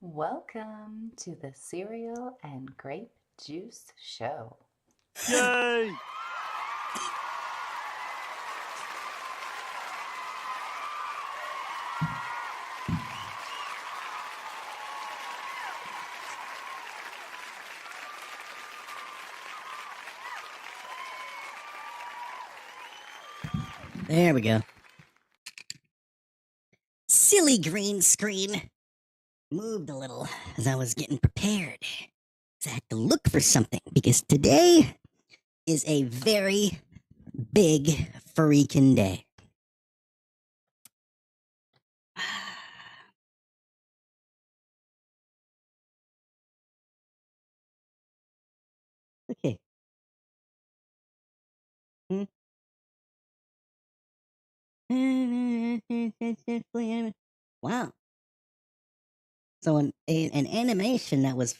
Welcome to the Cereal and Grape Juice Show. Yay! There we go. Silly green screen. Moved a little as I was getting prepared. So I had to look for something because today is a very big freaking day. Okay. Wow. So an animation that was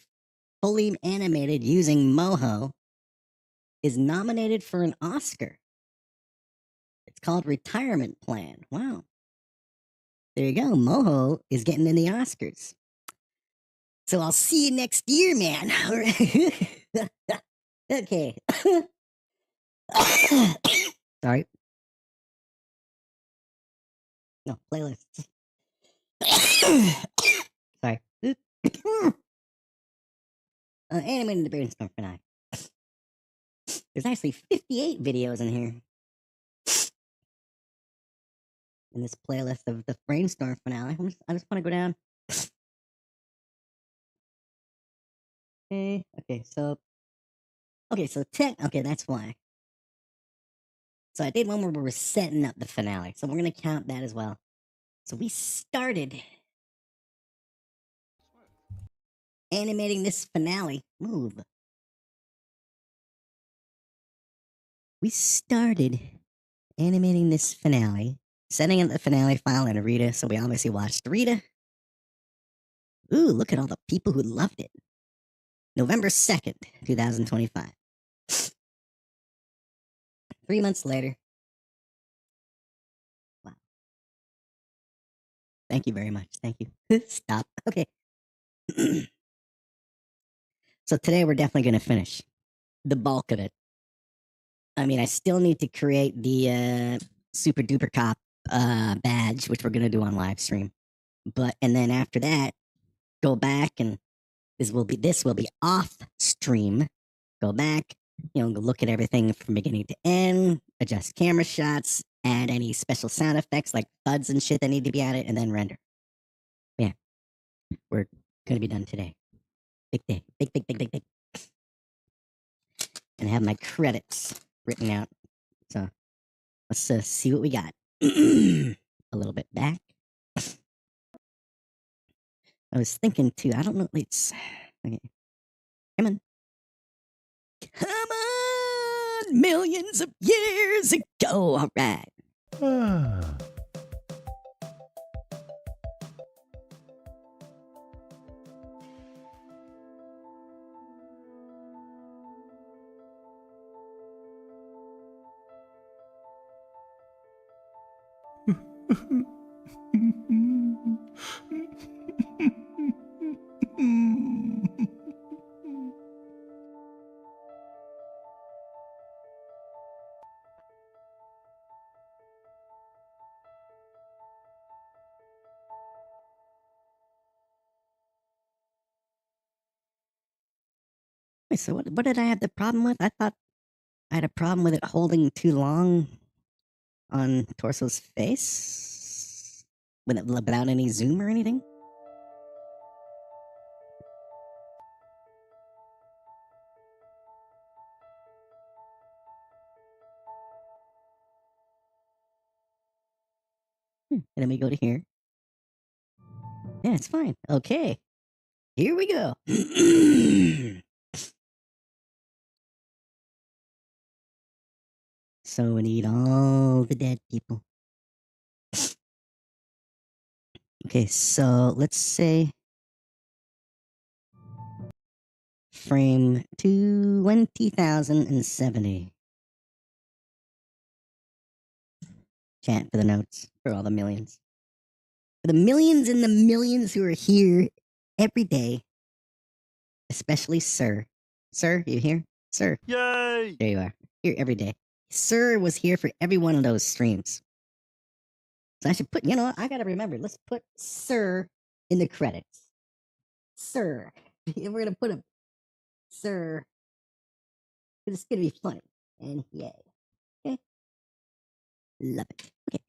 fully animated using MOHO is nominated for an Oscar. It's called Retirement Plan. Wow. There you go. MOHO is getting in the Oscars. So I'll see you next year, man. Okay. Sorry. No, playlists. Sorry. Animating the Brainstorm finale. There's actually 58 videos in here. In this playlist of the Brainstorm finale. I just want to go down. Okay, so that's why. So I did one where we were setting up the finale. So we're gonna count that as well. So we started animating this finale. Move. We started animating this finale, setting up the finale file in Rita. So we obviously watched Rita. Ooh, look at all the people who loved it. November 2nd, 2025. 3 months later. Wow. Thank you very much. Thank you. Stop. Okay. So today we're definitely going to finish the bulk of it. I mean, I still need to create the Super Duper Cop badge, which we're going to do on live stream. And then after that, go back and this will be off stream. Go back, go look at everything from beginning to end, adjust camera shots, add any special sound effects like thuds and shit that need to be added, and then render. Yeah, we're gonna be done today. Big day, big. And have my credits written out. So let's see what we got. A little bit back. I was thinking too. I don't know. Let's. Okay. Come on. Come on! Millions of years ago. All right. Wait, so what did I have the problem with? I thought I had a problem with it holding too long on Torso's face without any zoom or anything. And then we go to here. Yeah, it's fine. Okay, here we go. So we need all the dead people. Okay, so let's say frame 20,070. Chant for the notes for all the millions. For the millions and the millions who are here every day, especially Sir. Sir, you here? Sir. Yay! There you are. Here every day. Sir was here for every one of those streams. So I should put, I gotta remember, let's put Sir in the credits. Sir. We're gonna put a Sir. It's gonna be funny. And yay. Okay. Love it. Okay.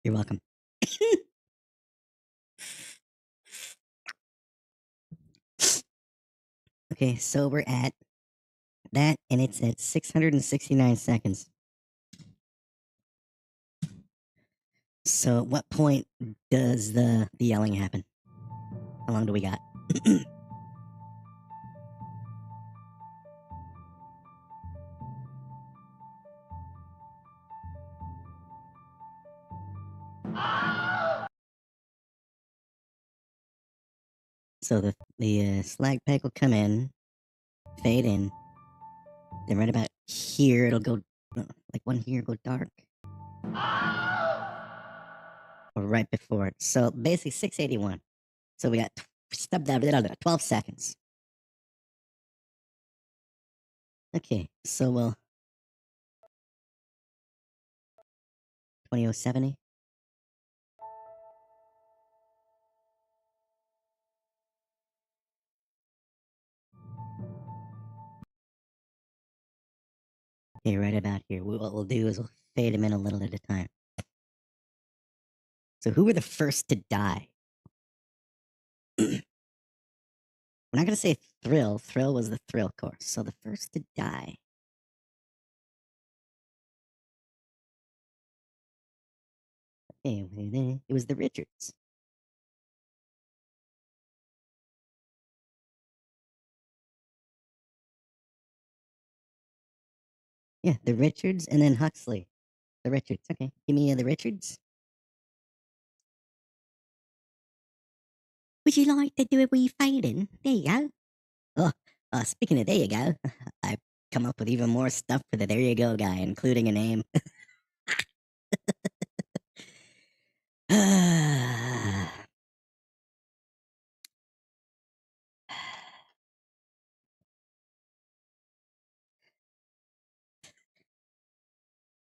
You're welcome. Okay, so we're at that, and it's at 669 seconds. So, at what point does the yelling happen? How long do we got? So the slag pack will come in, fade in. Then right about here, it'll go like one here go dark, or right before it. So basically 681. So we got 12 seconds. Okay, so we'll 2070. Okay, right about here. What we'll do is we'll fade them in a little at a time. So who were the first to die? We're not gonna say Thrill. Thrill was the Thrill course. So the first to die. Okay, it was the Richards. Yeah, the Richards and then Huxley. The Richards. Okay, give me the Richards. Would you like to do a wee fading? There you go. Speaking of there you go, I've come up with even more stuff for the there you go guy, including a name.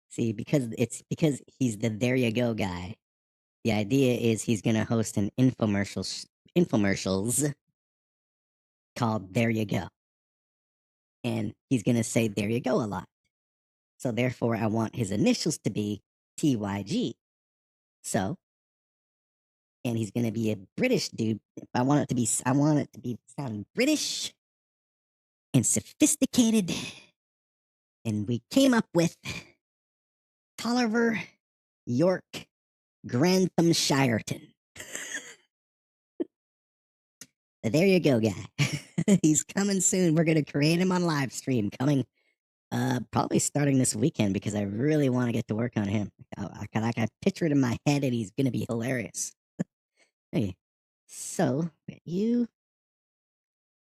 See, because he's the there you go guy. The idea is he's gonna host an infomercials called There You Go. And he's gonna say there you go a lot. So therefore I want his initials to be TYG. So, and he's gonna be a British dude. I want it to be sound British and sophisticated. And we came up with Tolliver York Grantham Shireton. There you go, guy. He's coming soon. We're gonna create him on live stream coming probably starting this weekend because I really want to get to work on him. I picture it in my head and he's gonna be hilarious. Hey, So, you,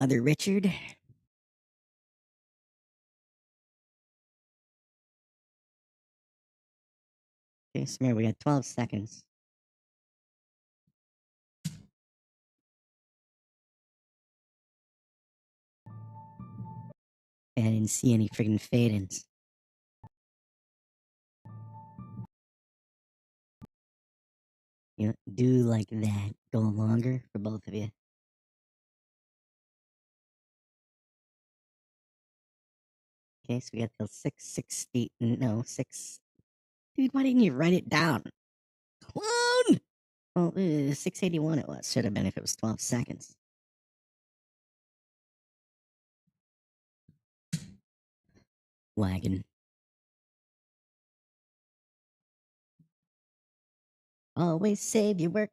other Richard. Okay, so remember, we got 12 seconds. I didn't see any friggin' fade-ins. You know, do like that. Go longer for both of you. Okay, so we got till 660. No, 6. Dude, why didn't you write it down? Clone! Well, 681 it was. Should have been if it was 12 seconds. Wagon. Always save your work.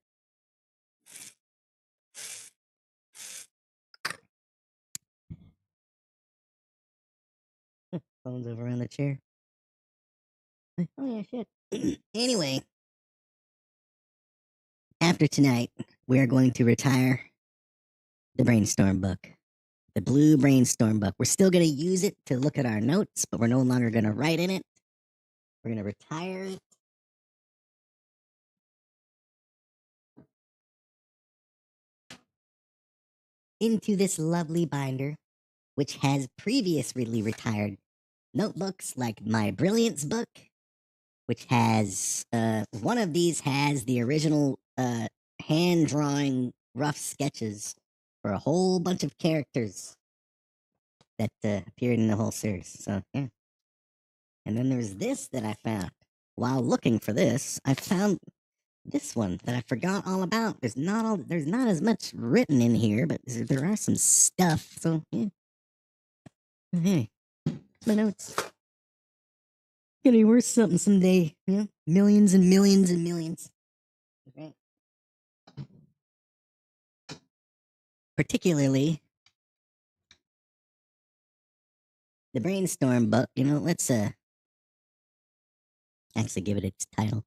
Phone's over on the chair. Oh, yeah, shit. Anyway, after tonight, we are going to retire the Brainstorm book. The blue Brainstorm book. We're still going to use it to look at our notes, but we're no longer going to write in it. We're going to retire it. Into this lovely binder, which has previously retired notebooks like my Brilliance book, which has one of these has the original hand drawing rough sketches for a whole bunch of characters that appeared in the whole series. So yeah. And then there's this that I found. While looking for this, I found this one that I forgot all about. There's not as much written in here, but there are some stuff. So yeah. Hey, my notes. Gonna be worth something someday. Yeah, millions and millions and millions. Okay. Particularly the Brainstorm book. You know, let's actually give it its title.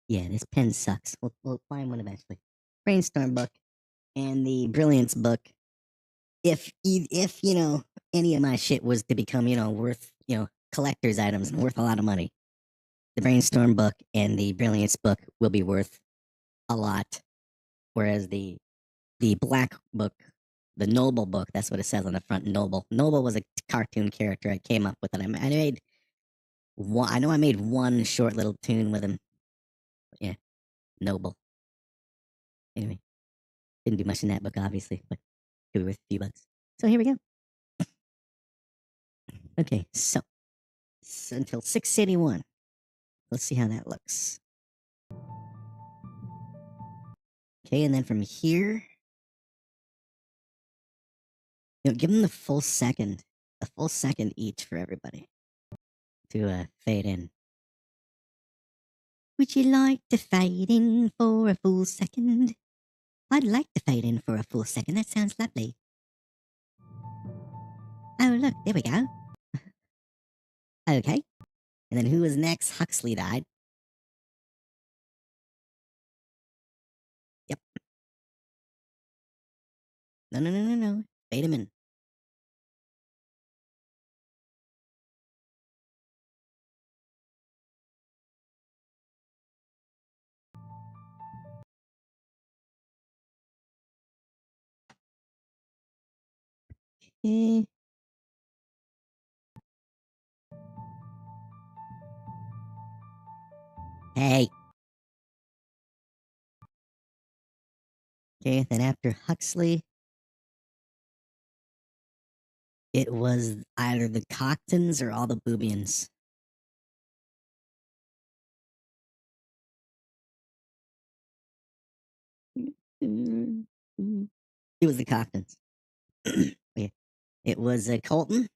Yeah, this pen sucks. We'll find one eventually. Brainstorm book and the Brilliance book. If you know any of my shit was to become worth collector's items and worth a lot of money, the Brainstorm book and the Brilliance book will be worth a lot, whereas the Black book, the Noble book, that's what it says on the front. Noble was a cartoon character I came up with, and I made one. I know I made one short little tune with him. But yeah, Noble. Anyway, didn't do much in that book, obviously, but could be worth a few bucks. So here we go. Okay, so until 681. Let's see how that looks. Okay, and then from here, give them the full second, a full second each for everybody to fade in. Would you like to fade in for a full second? I'd like to fade in for a full second. That sounds lovely. Oh, look, there we go. Okay. And then who was next? Huxley died. Yep. No. Fade him in. Okay. Hey. Okay, then after Huxley, it was either the Cocktons or all the Boobians. It was the Cocktons. Yeah. It was Colton.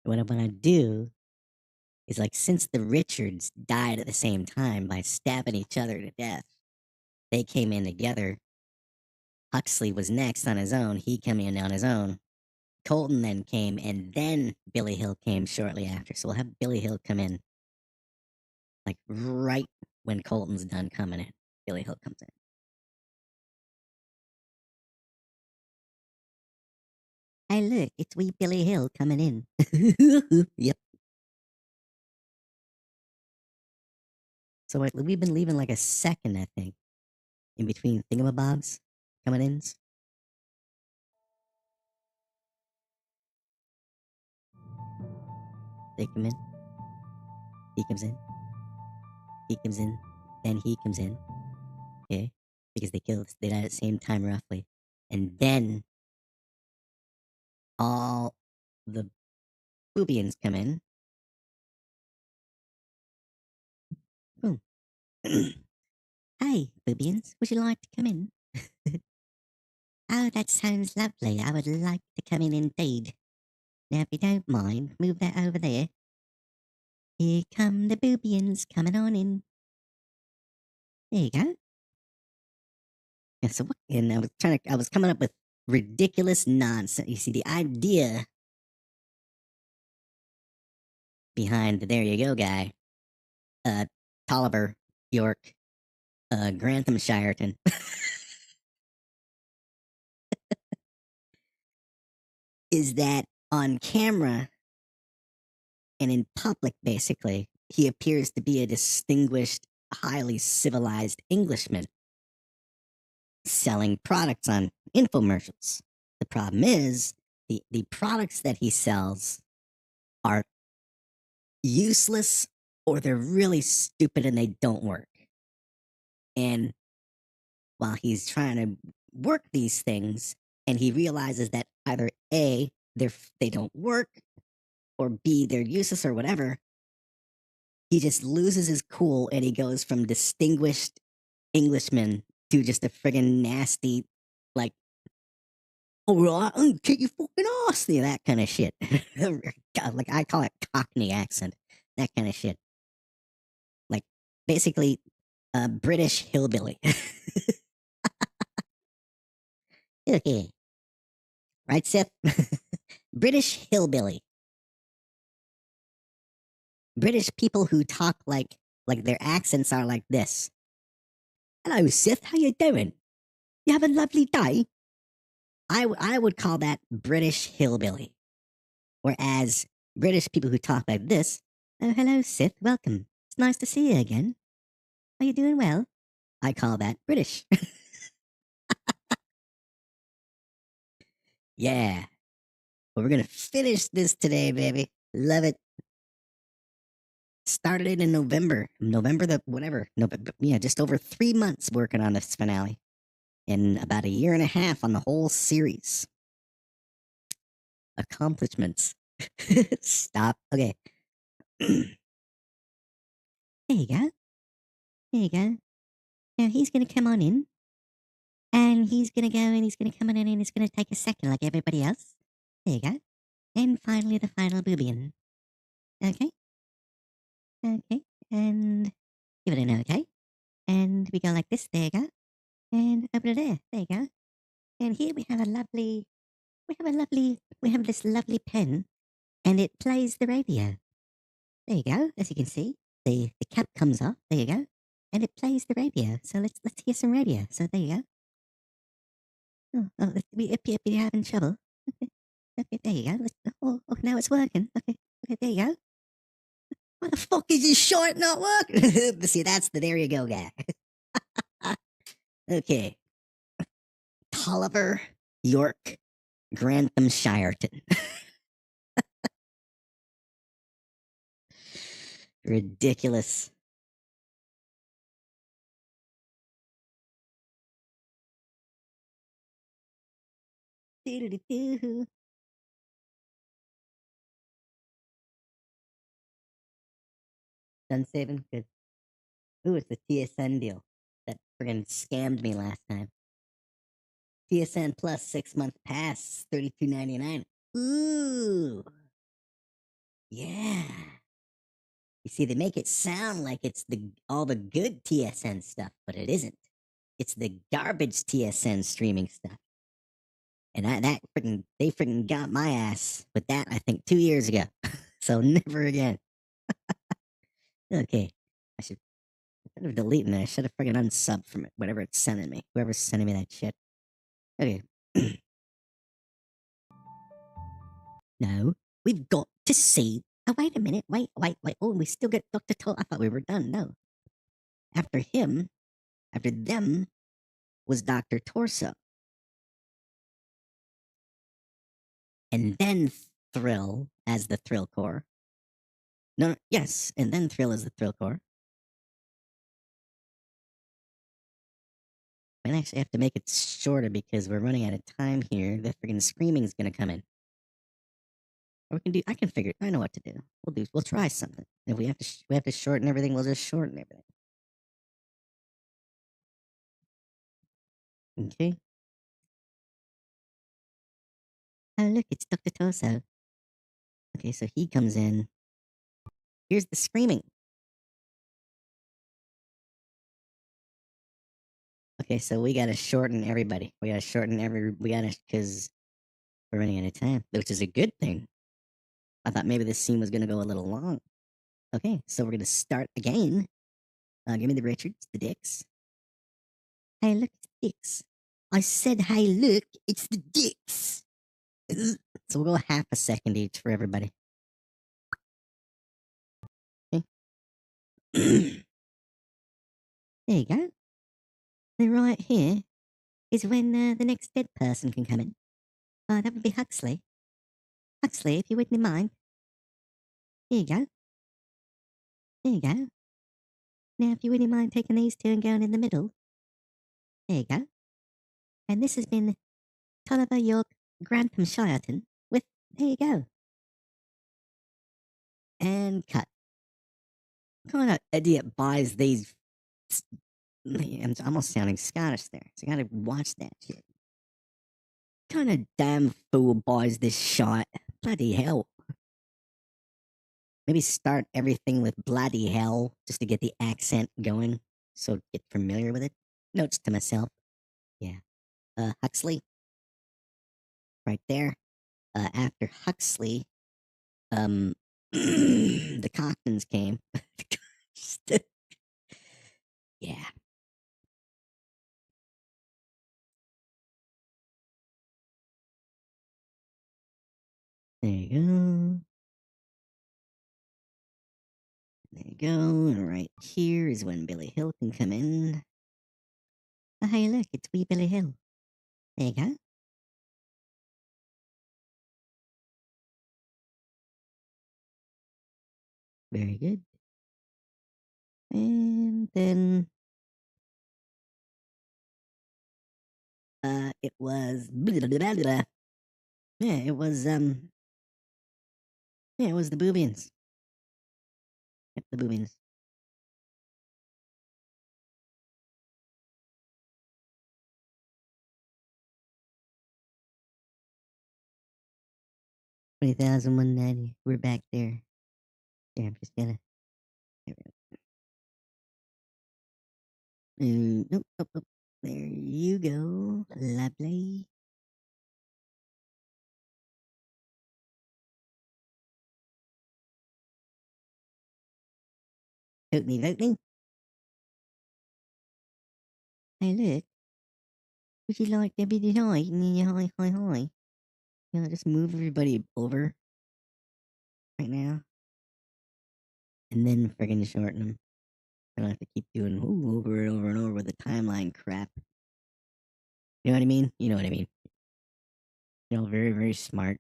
What I want to do is like, since the Richards died at the same time by stabbing each other to death, they came in together. Huxley was next on his own. He came in on his own. Colton then came, and then Billy Hill came shortly after. So we'll have Billy Hill come in, like right when Colton's done coming in. Billy Hill comes in. Hey, look, it's wee Billy Hill coming in. Yep. So we've been leaving like a second, I think, in between thingamabobs coming in. They come in. He comes in. He comes in. Then he comes in. Okay? Because they died at the same time roughly. And then all the Boobians come in. Boom. Hey, Boobians, would you like to come in? Oh, that sounds lovely. I would like to come in indeed. Now, if you don't mind, move that over there. Here come the Boobians coming on in. There you go. Yeah, so what, and I was coming up with ridiculous nonsense. You see, the idea behind the There You Go guy, Tolliver, York, Grantham Shireton, is that on camera and in public, basically, he appears to be a distinguished, highly civilized Englishman selling products on infomercials. The problem is the products that he sells are useless or they're really stupid and they don't work. And while he's trying to work these things and he realizes that either A, they don't work, or B, they're useless or whatever, he just loses his cool and he goes from distinguished Englishman to just a friggin' nasty, like, all right, I'll kick your fucking ass, that kind of shit. God, like I call it Cockney accent, that kind of shit. Like basically, a British hillbilly. Okay, right, Seth? British hillbilly. British people who talk like their accents are like this. Hello, Seth. How you doing? You have a lovely day. I would call that British hillbilly. Whereas British people who talk like this, oh, hello, Sith, welcome. It's nice to see you again. Are you doing well? I call that British. Yeah. But we're going to finish this today, baby. Love it. Started it in November. November the whatever. November, yeah, just over 3 months working on this finale. And about a year and a half on the whole series. Accomplishments. Stop. Okay. There you go. There you go. Now he's going to come on in. And he's going to go and he's going to come in and it's going to take a second like everybody else. There you go. And finally, the final boobian. Okay. Okay. And give it an okay. And we go like this. There you go. And over there. There you go. And here we have this lovely pen and it plays the radio. There you go. As you can see, the cap comes off. There you go. And it plays the radio. So let's hear some radio. So there you go. If you're having trouble. Okay. Okay, there you go. Now it's working. Okay, there you go. Why the fuck is this short not working? See, that's the There You Go guy. Okay. Tolliver, York, Grantham Shireton. Ridiculous. Doo-doo-doo-doo. Done saving? Good. Ooh, it's the TSN deal that friggin' scammed me last time. TSN Plus 6-month pass, $32.99. Ooh. Yeah. You see, they make it sound like it's all the good TSN stuff, but it isn't. It's the garbage TSN streaming stuff. And they freaking got my ass with that, I think 2 years ago. So never again. Okay. Instead of deleting it, I should have freaking unsubbed from it, whatever it's sending me. Whoever's sending me that shit. Okay. No, we've got to see. Oh, wait a minute. Wait. Oh, we still get Dr. Toll. I thought we were done. No. After them was Dr. Torso. And then Thrill as the Thrill Core. No, yes, and then Thrill as the Thrill Core. I actually have to make it shorter because we're running out of time here. The freaking screaming's gonna come in. Or I can figure it. I know what to do. We'll try something. If we have to shorten everything, we'll just shorten everything. Okay. Oh, look, it's Dr. Toso. Okay, so he comes in. Here's the screaming. Okay, so we gotta shorten everybody. Because we're running out of time, which is a good thing. I thought maybe this scene was gonna go a little long. Okay, so we're gonna start again. Give me the Richards, the Dicks. Hey, look, it's the Dicks. I said, hey, look, it's the Dicks. So we'll go half a second each for everybody. Okay. There you go. Then right here is when the next dead person can come in. That would be Huxley. Huxley, if you wouldn't mind. There you go. There you go. Now, if you wouldn't mind taking these two and going in the middle. There you go. And this has been Tolliver York Grantham Shireton with there you go. And cut. What kind of idiot buys these? I'm almost sounding Scottish there, so I gotta watch that shit. What kind of damn fool buys this shot? Bloody hell. Maybe start everything with bloody hell just to get the accent going, so get familiar with it. Notes to myself. Yeah. Huxley. Right there. After Huxley, the Cochtons came. Yeah. There you go. There you go. And right here is when Billy Hill can come in. Oh, hey, look, it's wee Billy Hill. There you go. Very good. And then it was yeah, it was yeah, it was the Boobians. Yep, the Boobians. $20,190. We're back there. Yeah, I'm just gonna. Nope, nope, nope. There you go. Lovely. Vote me, vote me. Hey, look. Would you like to be tonight? Hi, hi, hi. You know, just move everybody over right now. And then friggin' shorten them. I don't have to keep doing over and over and over with the timeline crap. You know what I mean? You know what I mean. You know, very, very smart.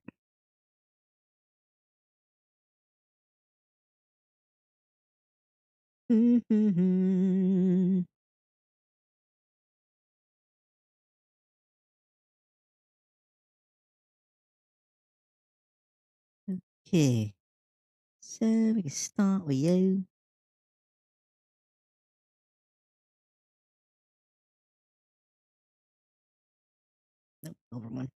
Okay. So we can start with you. Nope, over one.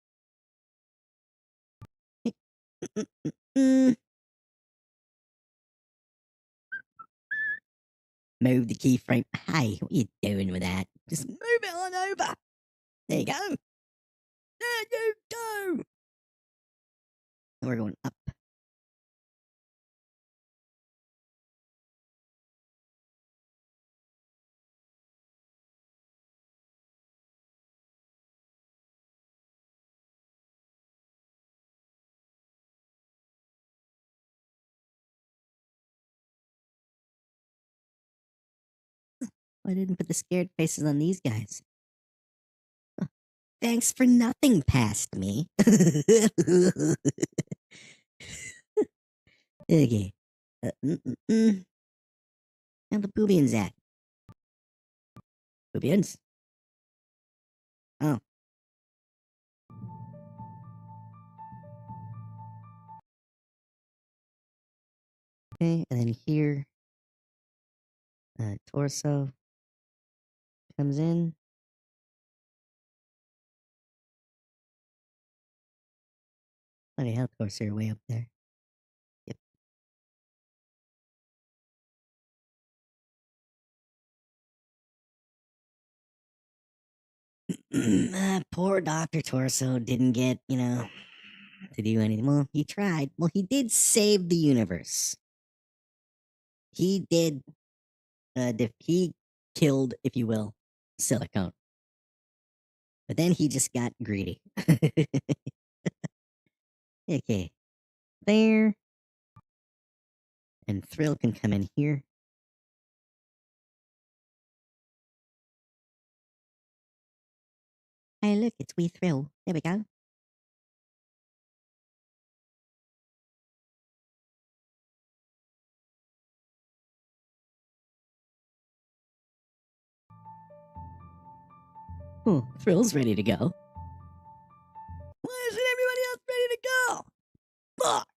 Move the keyframe. Hey, what are you doing with that? Just move it on over. There you go. There you go. And we're going up. I didn't put the scared faces on these guys. Thanks for nothing past me. Okay. Now the boobians at? Boobians? Oh. Okay, and then here, torso comes in. Funny how torso are way up there. Yep. Poor Dr. Torso didn't get, to do anything. Well, he tried. Well, he did save the universe. He did, he killed, if you will, Silicone. But then he just got greedy. Okay. There. And Thrill can come in here. Hey, look, it's Wee Thrill. There we go. Oh, Thrill's ready to go. Why isn't everybody else ready to go? Fuck!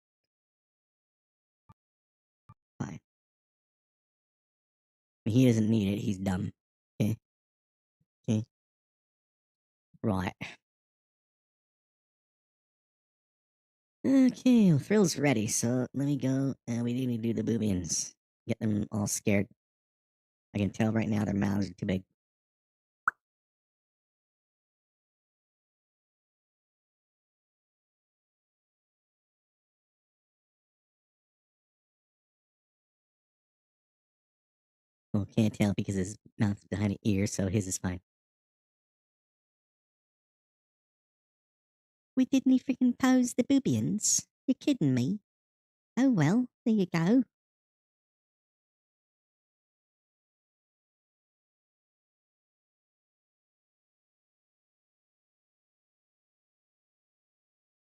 Fine. He doesn't need it. He's dumb. Okay. Okay. Right. Okay, well, Thrill's ready, so let me go. We need to do the boobians. Get them all scared. I can tell right now their mouths are too big. Well, can't tell because his mouth's behind an ear, so his is fine. We didn't freaking pose the boobians. You're kidding me. Oh well, there you go.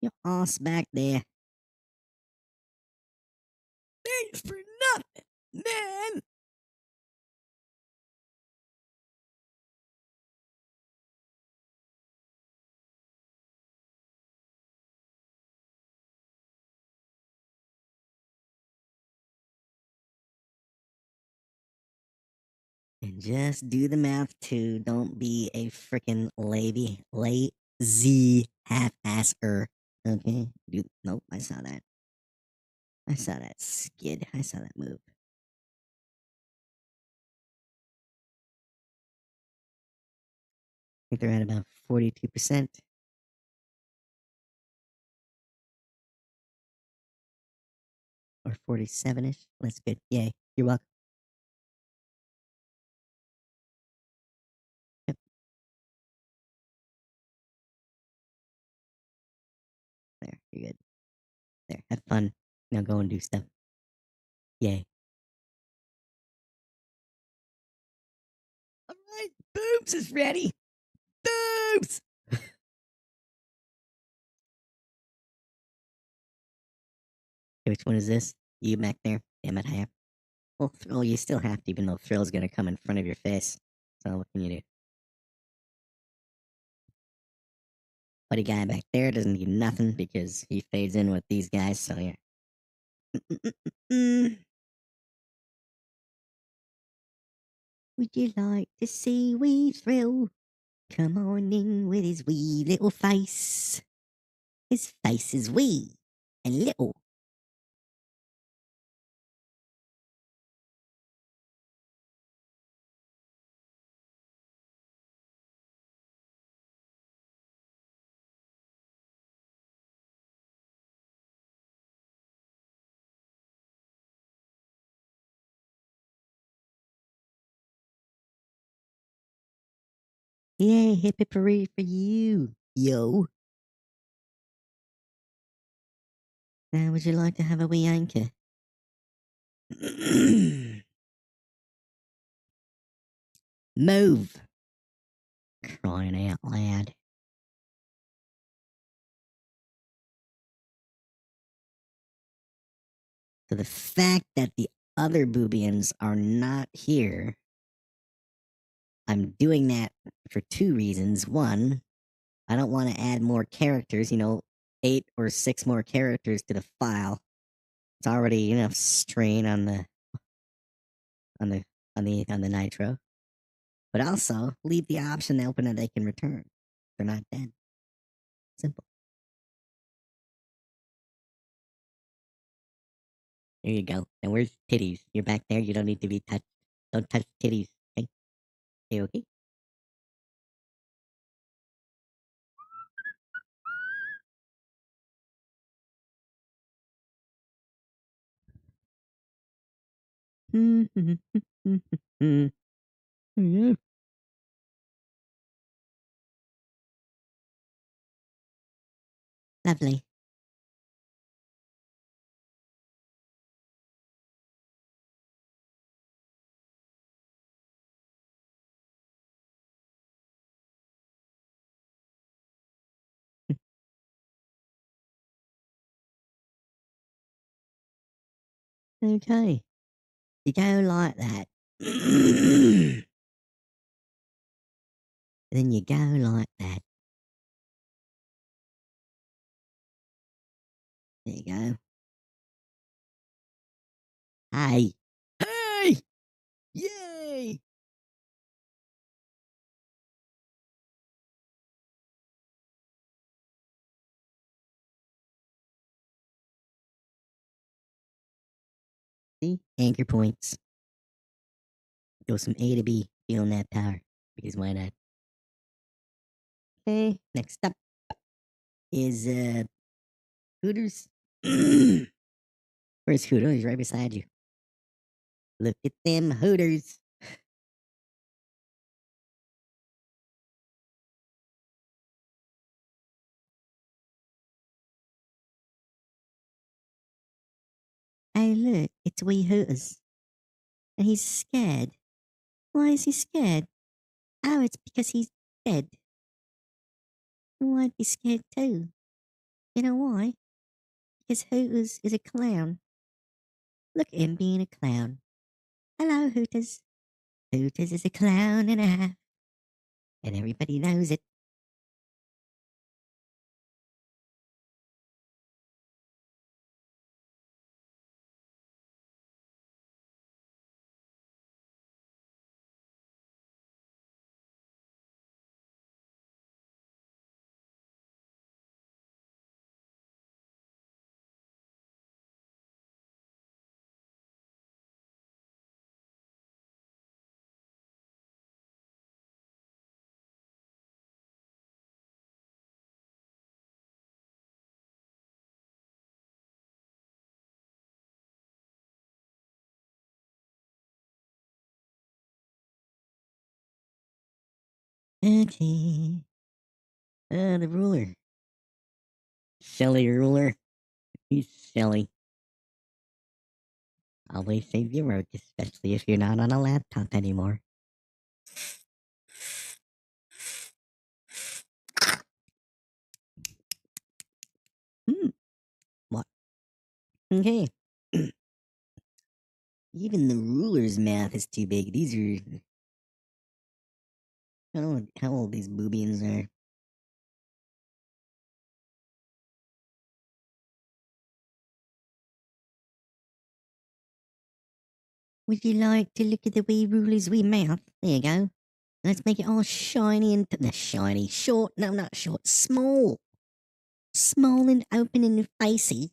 Your ass back there. Thanks for nothing, man. And just do the math too. Don't be a freaking lazy half-asser. Okay? Nope, I saw that. I saw that skid. I saw that move. I think they're at about 42%. Or 47-ish. That's good. Yay. You're welcome. Yep. There. You're good. There. Have fun. Now go and do stuff. Yay. Alright, Boobs is ready. Boobs! Okay, which one is this? You back there? Damn it, I have. Well, Thrill, you still have to, even though Thrill's gonna come in front of your face. So what can you do? Buddy guy back there doesn't need nothing because he fades in with these guys, so yeah. Would you like to see Wee Thrill? Come on in with his wee little face. His face is wee and little. Yay, hippie parade for you, yo. Now, would you like to have a wee anchor? Move! Crying out loud. So the fact that the other Boobians are not here, I'm doing that for two reasons. One, I don't want to add more characters, 8 or 6 more characters to the file. It's already enough strain on the nitro. But also leave the option open that they can return. They're not dead. Simple. There you go. And where's titties? You're back there. You don't need to be touched. Don't touch titties. Okay? Okay? Lovely. Okay. You go like that. Then you go like that. There you go. Hey. Hey! Yay! See? Anchor points. Go from A to B, feeling that power. Because why not? Okay, next up is Hooters. Where's Hooters? He's right beside you. Look at them Hooters. Hey, look, it's wee Hooters. And he's scared. Why is he scared? Oh, it's because he's dead. Well, I'd be scared too. You know why? Because Hooters is a clown. Look at him being a clown. Hello, Hooters. Hooters is a clown and a half. And everybody knows it. Okay. The ruler. Silly ruler. He's silly. Always save your work, especially if you're not on a laptop anymore. What? Okay. Even the ruler's mouth is too big. These are. I don't know how old these boobians are. Would you like to look at the wee ruler's wee mouth? There you go. Let's make it all shiny and shiny. Short, no, not short. Small. Small and open and facey.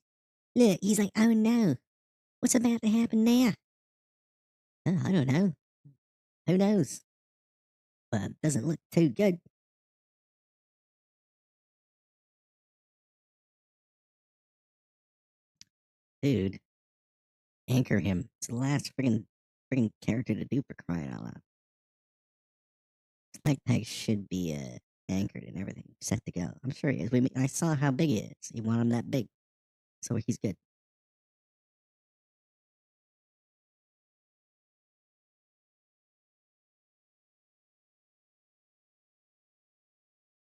Look, he's like, oh no. What's about to happen now? Oh, I don't know. Who knows? But it doesn't look too good. Dude, anchor him. It's the last friggin' character to do for crying out loud. Tag should be anchored and everything, set to go. I'm sure he is. I saw how big he is. You want him that big, so he's good.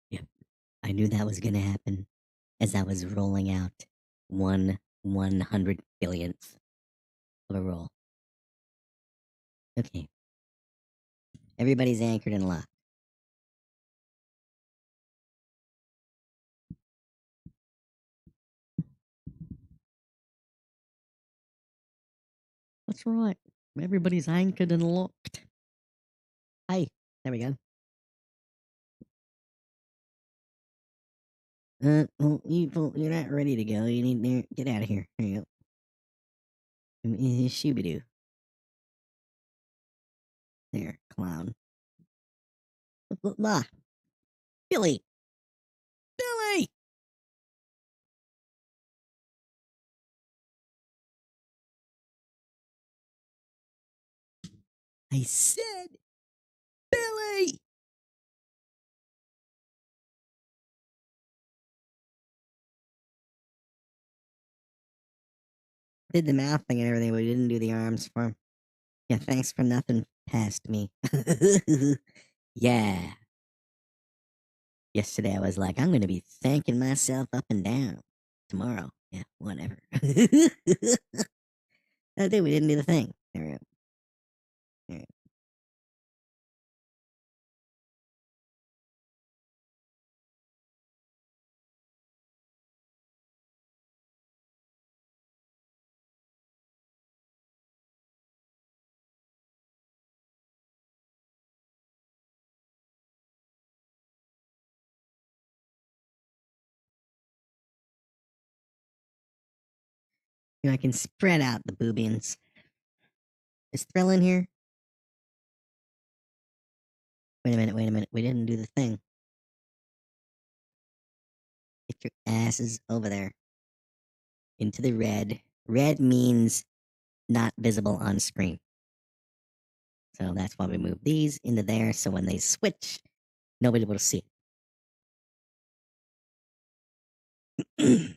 Yep, I knew that was gonna happen as I was rolling out 1/100 billionth of a roll. Okay, everybody's anchored and locked. That's right. Everybody's anchored and locked. Hey, there we go. Well, you're not ready to go. You need to get out of here. There you go. Shooby-doo. There, clown. Ah, Billy! Billy! I said, Billy! Did the mouth thing and everything, but we didn't do the arms for him. Yeah, thanks for nothing past me. Yeah. Yesterday I was like, I'm gonna be thanking myself up and down. Tomorrow, yeah, whatever. I think we didn't do the thing. There we go. There we go. I can spread out the boobians. Is Thrill in here? Wait a minute, wait a minute. We didn't do the thing. Get your asses over there. Into the red. Red means not visible on screen. So that's why we move these into there, so when they switch, nobody will see it.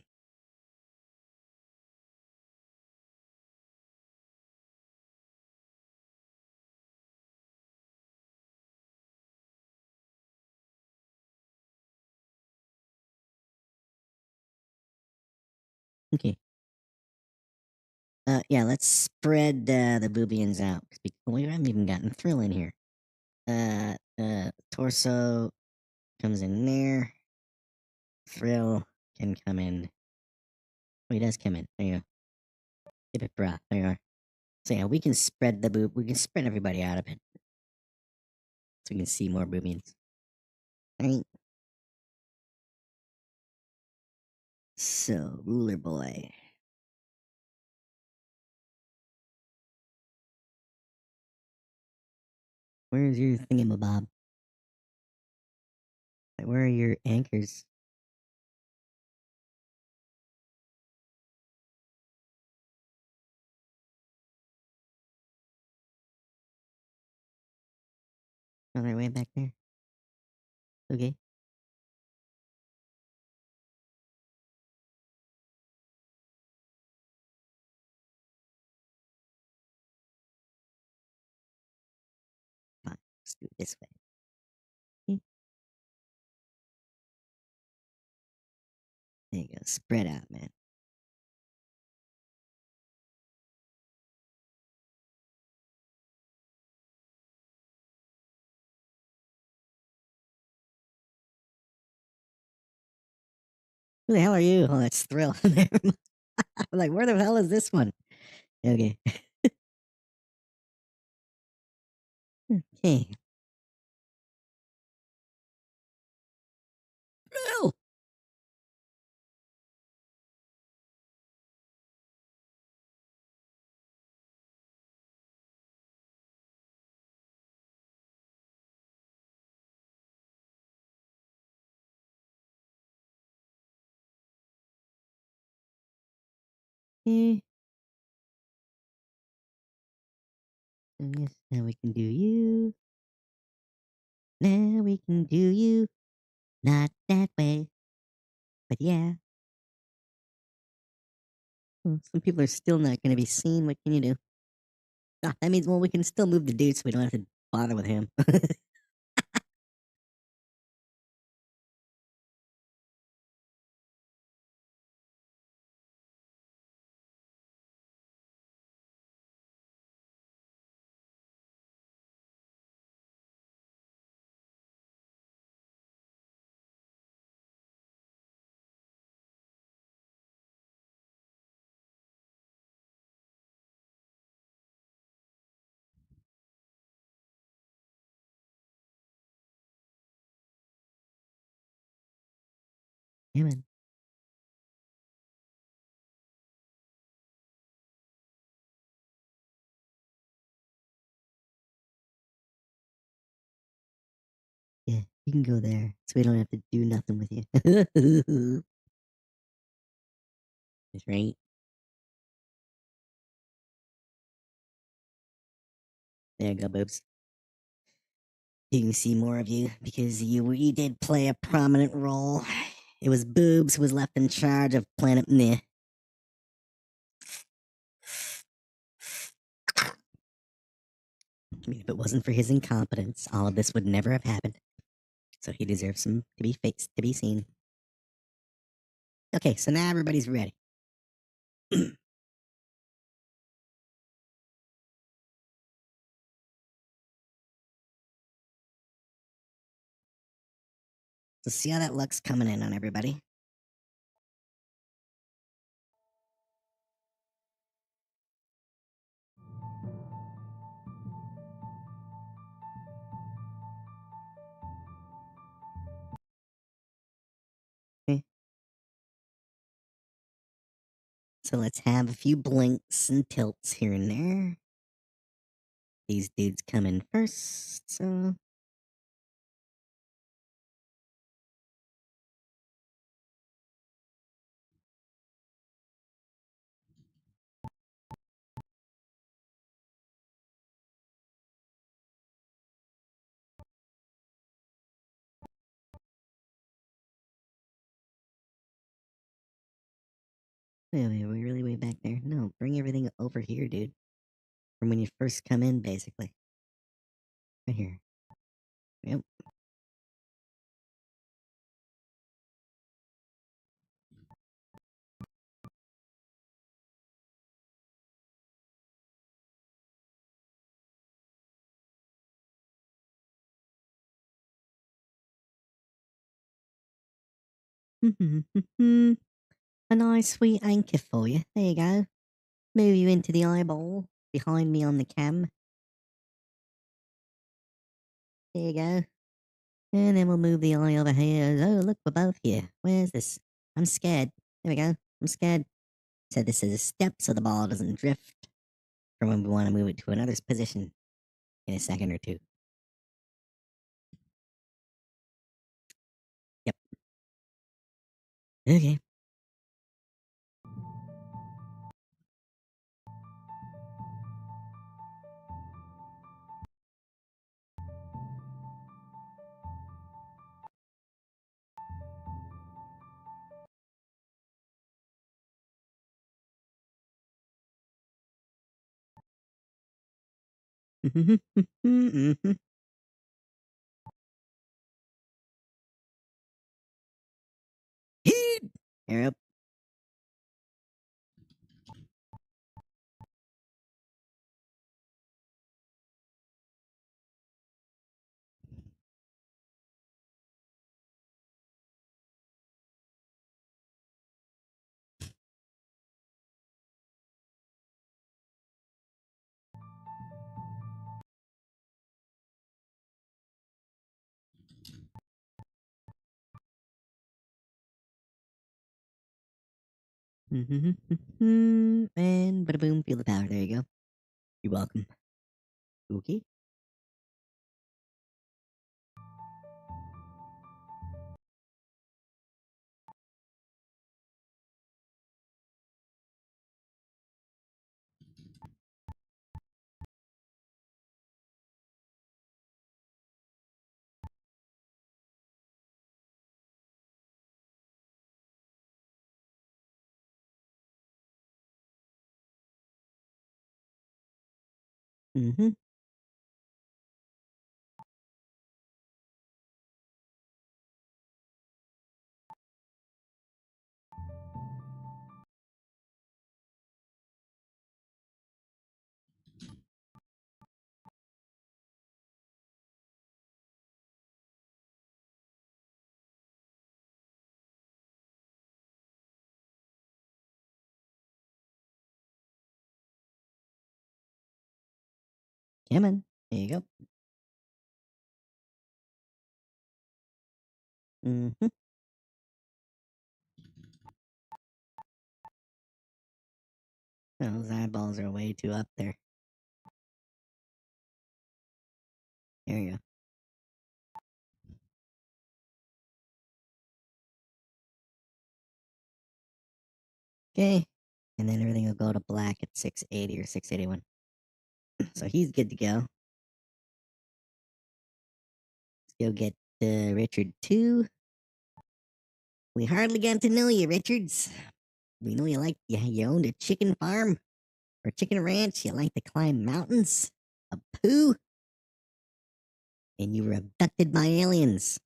Okay. Yeah, let's spread the boobians out. We haven't even gotten Thrill in here. Torso comes in there. Thrill can come in. Oh, he does come in. There you go. Give it bra. There you are. So yeah, we can spread the boob. We can spread everybody out a bit, so we can see more boobians. Alright. So, ruler boy. Where's your thingamabob? Where are your anchors? Oh, they're way back there. Okay. Fine. Let's do it this way. Okay. There you go. Spread out, man. Who the hell are you? Oh, that's Thrill. I'm like, where the hell is this one? Okay. Okay. Thrill! Okay. I guess now we can do you. Now we can do you. Not that way. But yeah. Well, some people are still not going to be seen. What can you do? Ah, that means, well, we can still move the dude so we don't have to bother with him. Yeah, man. Yeah, you can go there so we don't have to do nothing with you. That's right. There you go, boobs. You can see more of you because you did play a prominent role. It was Boobs who was left in charge of Planet Meh. I mean, if it wasn't for his incompetence, all of this would never have happened. So he deserves some to be faced, to be seen. Okay, so now everybody's ready. So see how that looks coming in on everybody. Okay. So let's have a few blinks and tilts here and there. These dudes come in first, so wait, we're really way back there. No, bring everything over here, dude. From when you first come in, basically. Right here. Yep. A nice sweet anchor for you. There you go. Move you into the eyeball behind me on the cam. There you go. And then we'll move the eye over here. Oh, look, we're both here. Where's this? I'm scared. There we go. I'm scared. Said this is a step so the ball doesn't drift for when we want to move it to another position in a second or two. Yep. Okay. Yep. And bada boom, feel the power. There you go. You're welcome. Okay. Mm-hmm. Come on. There you go. Mm-hmm. Those eyeballs are way too up there. There you go. Okay. And then everything will go to black at 680 or 681. So he's good to go. Let's go get Richard 2. We hardly got to know you, Richards. We know you owned a chicken farm or chicken ranch. You like to climb mountains, a poo, and you were abducted by aliens.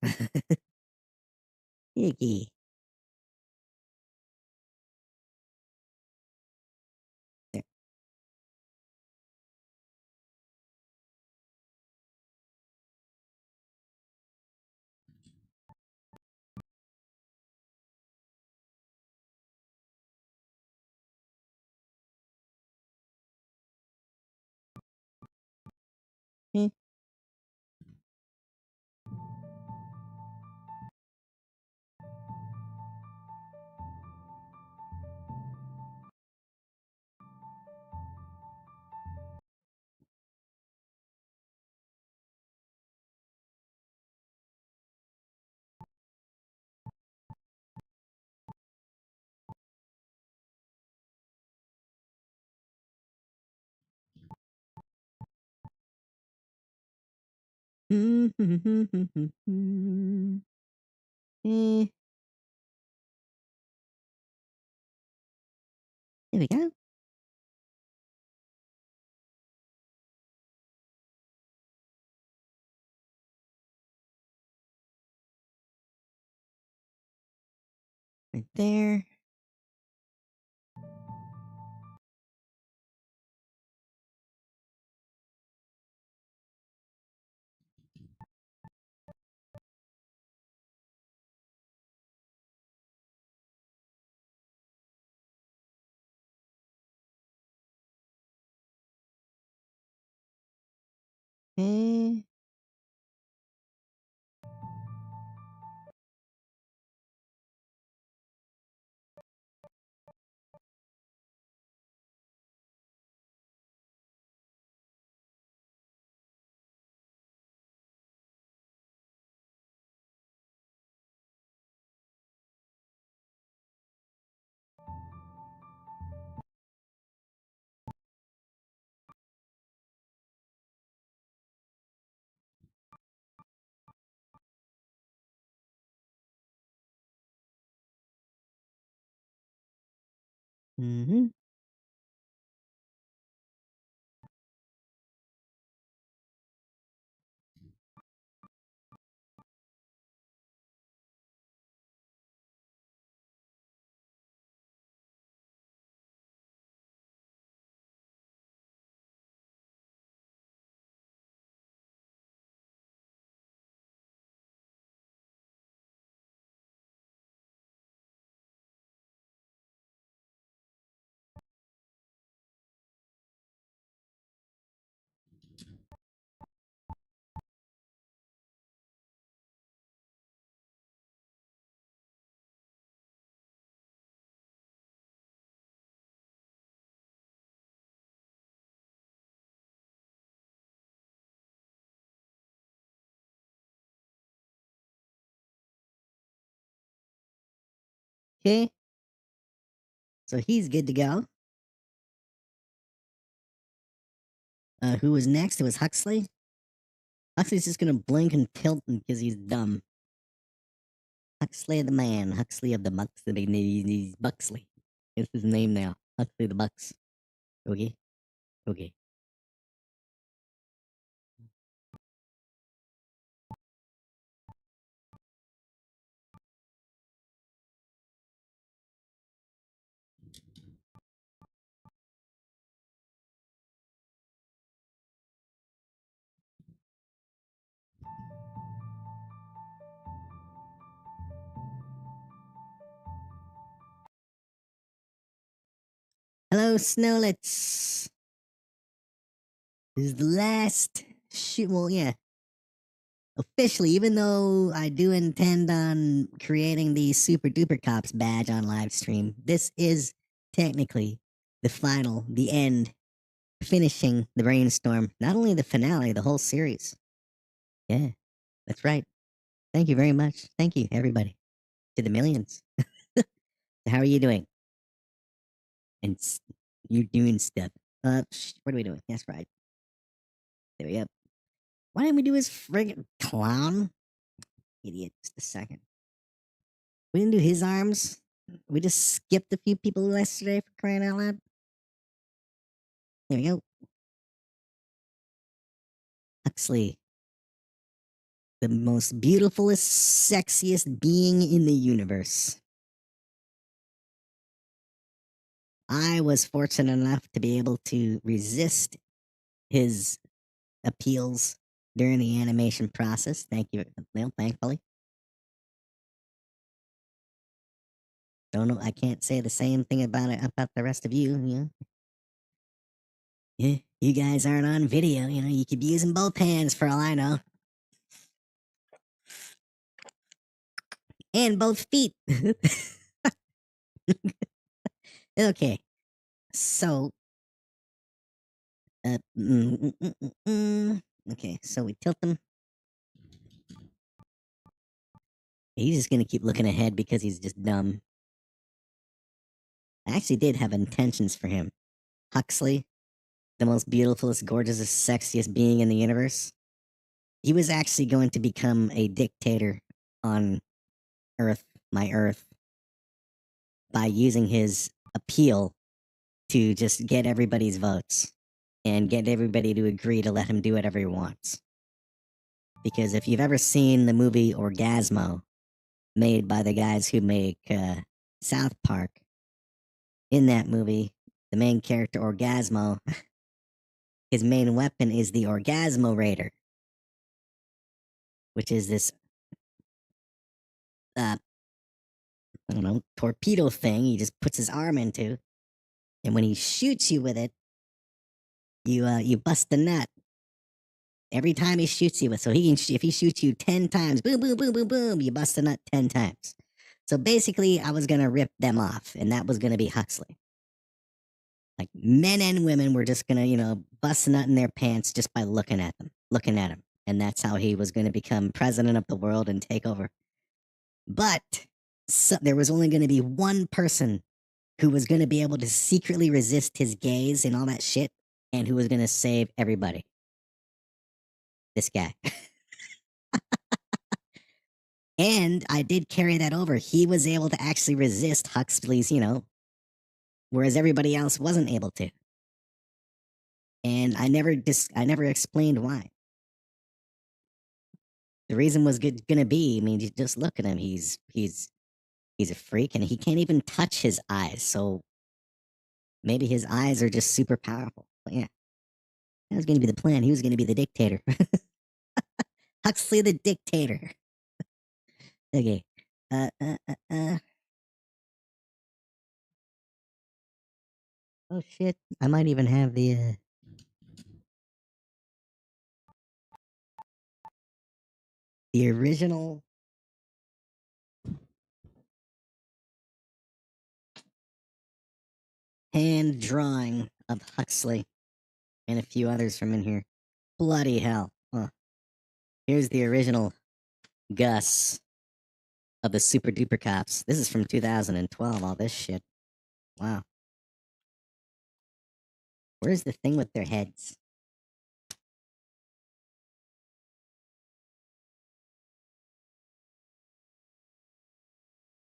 Icky. There. Eh. Eh. There we go. Right there. Eh. Mm-hmm. Okay. So he's good to go. Who was next? It was Huxley. Huxley's just gonna blink and tilt because he's dumb. Huxley the man. Huxley of the Bucks. He's Buxley. It's his name now. Huxley the Bucks. Okay. Okay. Hello, Snowlets. This is the last shoot. Well, yeah. Officially, even though I do intend on creating the Super Duper Cops badge on live stream, this is technically the final, the end, finishing the Brainstorm. Not only the finale, the whole series. Yeah, that's right. Thank you very much. Thank you, everybody. To the millions. How are you doing? And you doing stuff. What are we doing? That's right. There we go. Why didn't we do his friggin' clown? Idiot. Just a second. We didn't do his arms. We just skipped a few people yesterday for crying out loud. There we go. Huxley. The most beautifulest, sexiest being in the universe. I was fortunate enough to be able to resist his appeals during the animation process. Thank you. Well, thankfully. Don't know. I can't say the same thing about it about the rest of you. Yeah, you guys aren't on video. You could be using both hands for all I know, and both feet. Okay, so okay, so we tilt them. He's just gonna keep looking ahead because he's just dumb. I actually did have intentions for him. Huxley, the most beautifulest, gorgeous, sexiest being in the universe. He was actually going to become a dictator on Earth, my Earth, by using his appeal to just get everybody's votes and get everybody to agree to let him do whatever he wants. Because if you've ever seen the movie Orgasmo, made by the guys who make South Park, in that movie, the main character Orgasmo, his main weapon is the Orgasmo Raider, which is this, I don't know, torpedo thing he just puts his arm into, and when he shoots you with it, you bust the nut. Every time he shoots you with, so he can, if he shoots you 10 times, boom, boom, boom, boom, boom, you bust a nut 10 times. So basically, I was gonna rip them off, and that was gonna be Huxley. Like men and women were just gonna, bust a nut in their pants just by looking at him, and that's how he was gonna become president of the world and take over. But there was only gonna be one person who was gonna be able to secretly resist his gaze and all that shit, and who was gonna save everybody. This guy. And I did carry that over. He was able to actually resist Huxley's, whereas everybody else wasn't able to. And I never explained why. The reason was gonna be, I mean, just look at him. He's a freak, and he can't even touch his eyes. So maybe his eyes are just super powerful. But yeah, that was gonna be the plan. He was gonna be the dictator. Huxley the dictator. Okay. Oh shit! I might even have the original hand drawing of Huxley and a few others from in here. Bloody hell. Here's the original Gus of the Super Duper Cops. This is from 2012, all this shit. Wow. Where's the thing with their heads?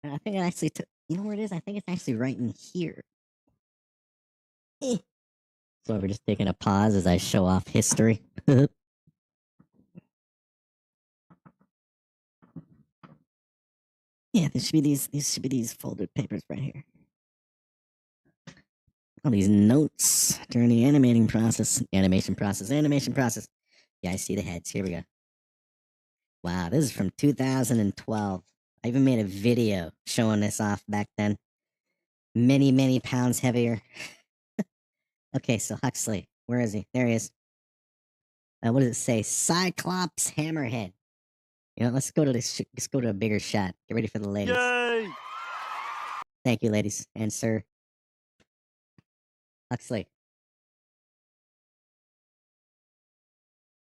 I think it actually took. You know where it is? I think it's actually right in here. So we're just taking a pause as I show off history. Yeah, there should be these. These should be these folded papers right here. All these notes during the animation process. Yeah, I see the heads. Here we go. Wow, this is from 2012. I even made a video showing this off back then. Many, many pounds heavier. Okay, so Huxley, where is he? There he is. What does it say? Cyclops Hammerhead. You know, let's go to this. Let's go to a bigger shot. Get ready for the ladies. Yay! Thank you, ladies and sir. Huxley.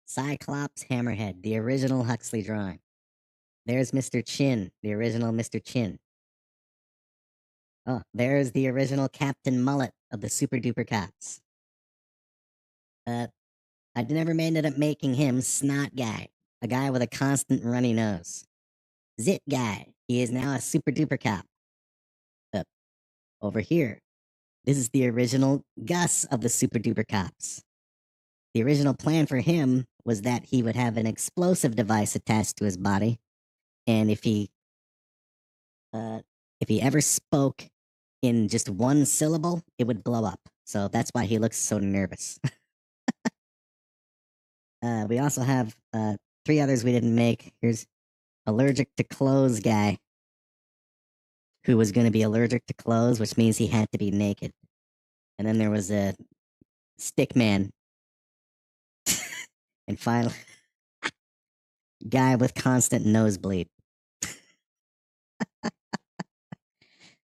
Cyclops Hammerhead, the original Huxley drawing. There's Mr. Chin, the original Mr. Chin. Oh, there's the original Captain Mullet of the Super Duper Cops. I never ended up making him Snot Guy, a guy with a constant runny nose. Zit Guy, he is now a Super Duper Cop. Over here, this is the original Gus of the Super Duper Cops. The original plan for him was that he would have an explosive device attached to his body, and if he ever spoke in just one syllable, it would blow up. So that's why he looks so nervous. We also have 3 others we didn't make. Here's allergic to clothes guy, who was going to be allergic to clothes, which means he had to be naked. And then there was a stick man. And finally, guy with constant nosebleed.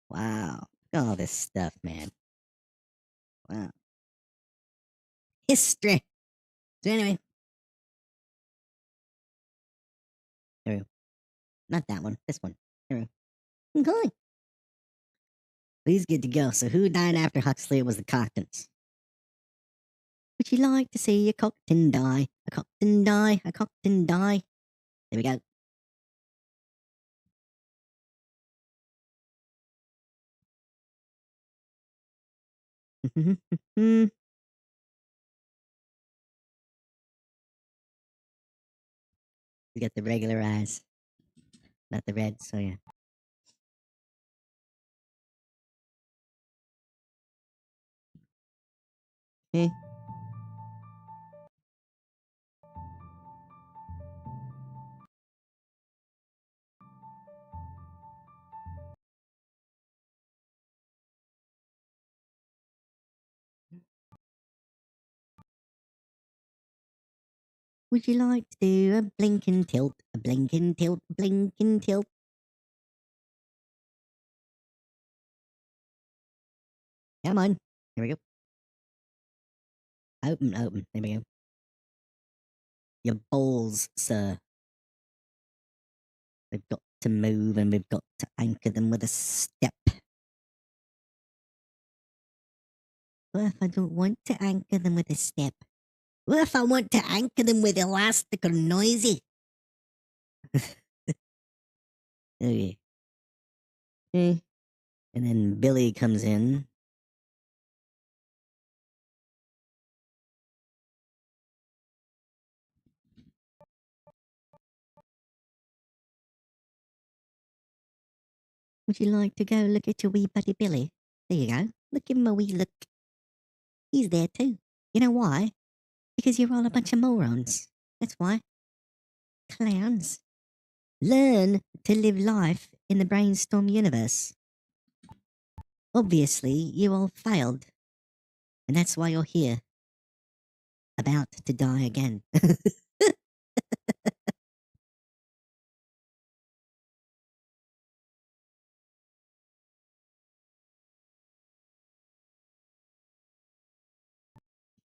Wow. Look at all this stuff, man. Wow. History. So anyway. There we go. Not that one. This one. There we go. Okay. Please good to go. So who died after Huxley? It was the Cocktons. Would you like to see a Cockton die? A Cockton die? A Cockton die? There we go. You got the regular eyes, not the red, so yeah. Eh. Would you like to do a blink and tilt, a blink and tilt, blink and tilt? Come on. Here we go. Open, open. There we go. Your balls, sir. They've got to move and we've got to anchor them with a step. What if I don't want to anchor them with a step? What if I want to anchor them with elastic or noisy? Okay. Eh. And then Billy comes in. Would you like to go look at your wee buddy Billy? There you go. Look at him a wee look. He's there too. You know why? Because you're all a bunch of morons. That's why. Clowns. Learn to live life in the brainstorm universe. Obviously, you all failed. And that's why you're here. About to die again.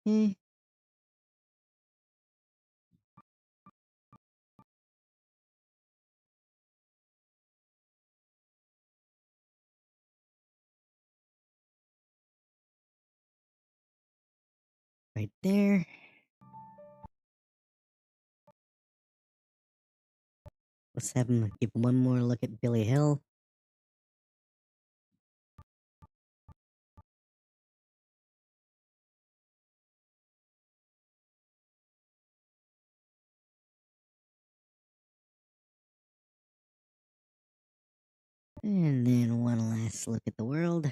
Eh. Right there. Let's have him give one more look at Billy Hill. And then one last look at the world.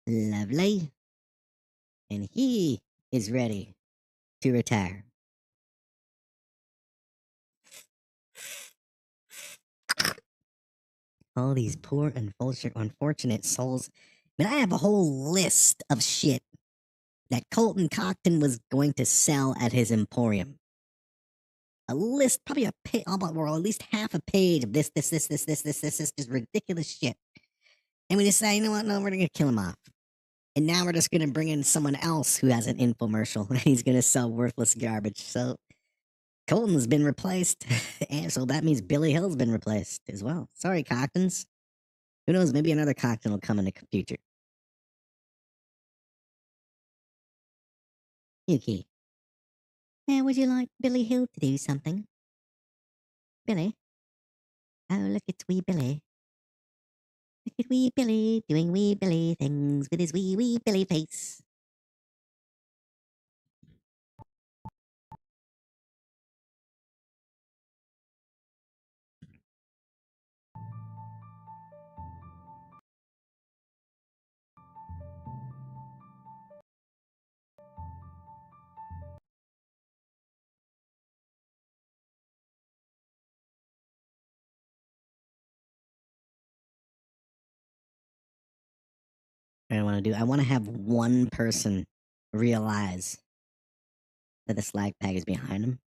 Lovely. And he is ready. to retire. All these poor, unfortunate souls. I mean, I have a whole list of shit that Colton Cockton was going to sell at his emporium. A list, probably a page, or at least half a page of this, just ridiculous shit. And we decide, you know what? No, we're gonna kill him off. And now we're just gonna bring in someone else who has an infomercial. He's gonna sell worthless garbage. So Colton's been replaced, and so that means Billy Hill's been replaced as well. Sorry, Cocktons. Who knows? Maybe another Cockton will come in the future. Yuki. Now, would you like Billy Hill to do something? Billy? Oh, look, it's wee Billy. Look at wee Billy doing wee Billy things with his wee Billy face. I want to do. I want to have one person realize that the slag tag is behind him,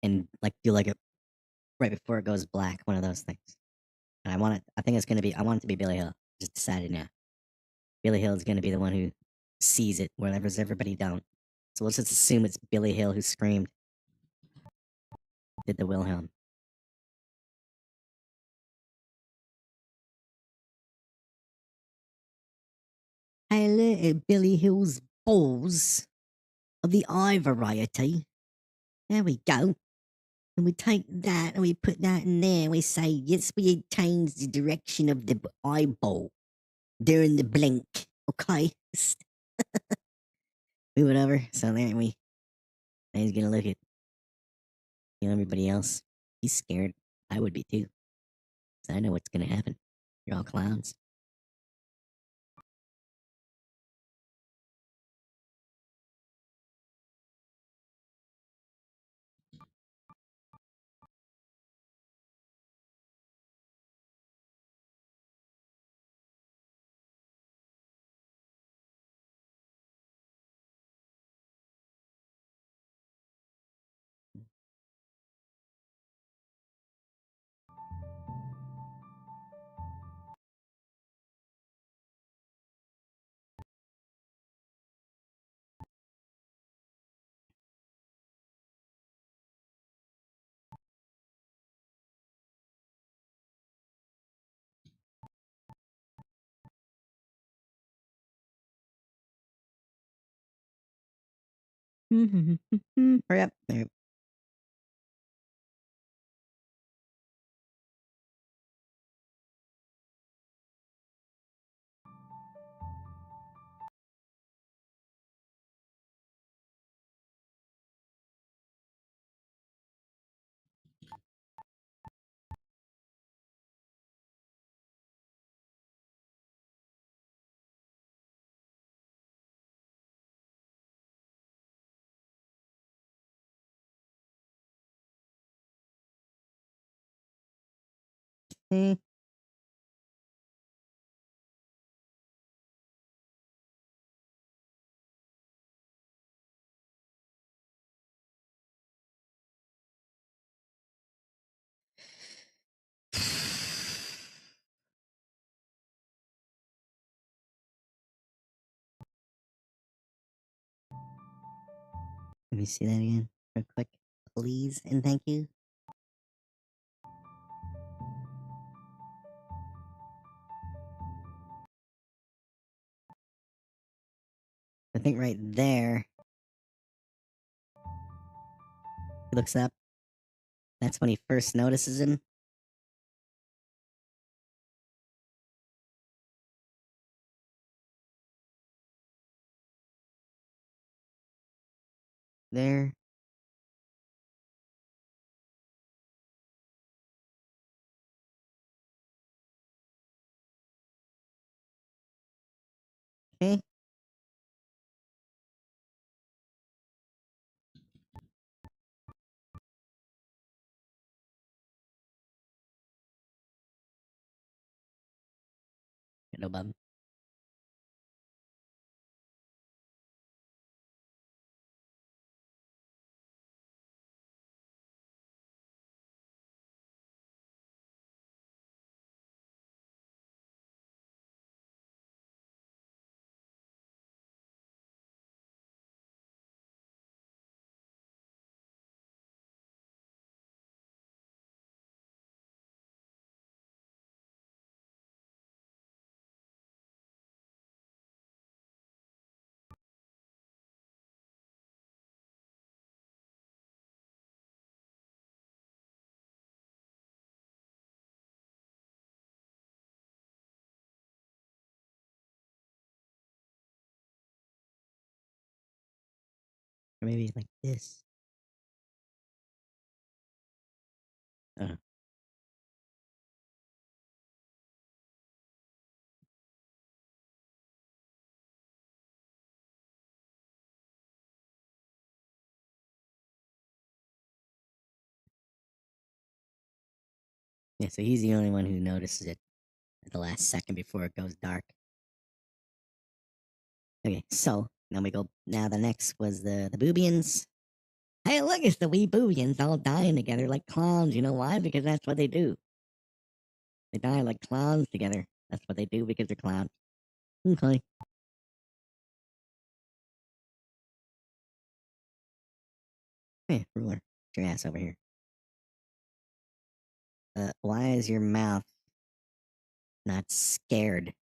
and like do like a right before it goes black, one of those things. And I want it. I think it's gonna be. I want it to be Billy Hill. Just decided now. Billy Hill is gonna be the one who sees it, wherever everybody don't. So let's just assume it's Billy Hill who screamed, did the Wilhelm. I alerted Billy Hill's balls of the eye variety. There we go. And we take that and we put that in there and we say, yes, we change the direction of the eyeball during the blink. Okay. Whatever. So there we. He's gonna look at everybody else. He's scared. I would be too. 'Cause I know what's gonna happen. You're all clowns. Hurry up. There. Eh. Let me see that again real quick. Please and thank you. I think right there. He looks up. That's when he first notices him. There. Okay. No bum. Or maybe like this. Uh, yeah, so he's the only one who notices it at the last second before it goes dark. Okay, so now we go. Now the next was the Boobians. Hey, look, it's the wee Boobians all dying together like clowns. You know why? Because that's what they do. They die like clowns together. That's what they do because they're clowns. Okay. Hey, ruler, get your ass over here. Why is your mouth not scared?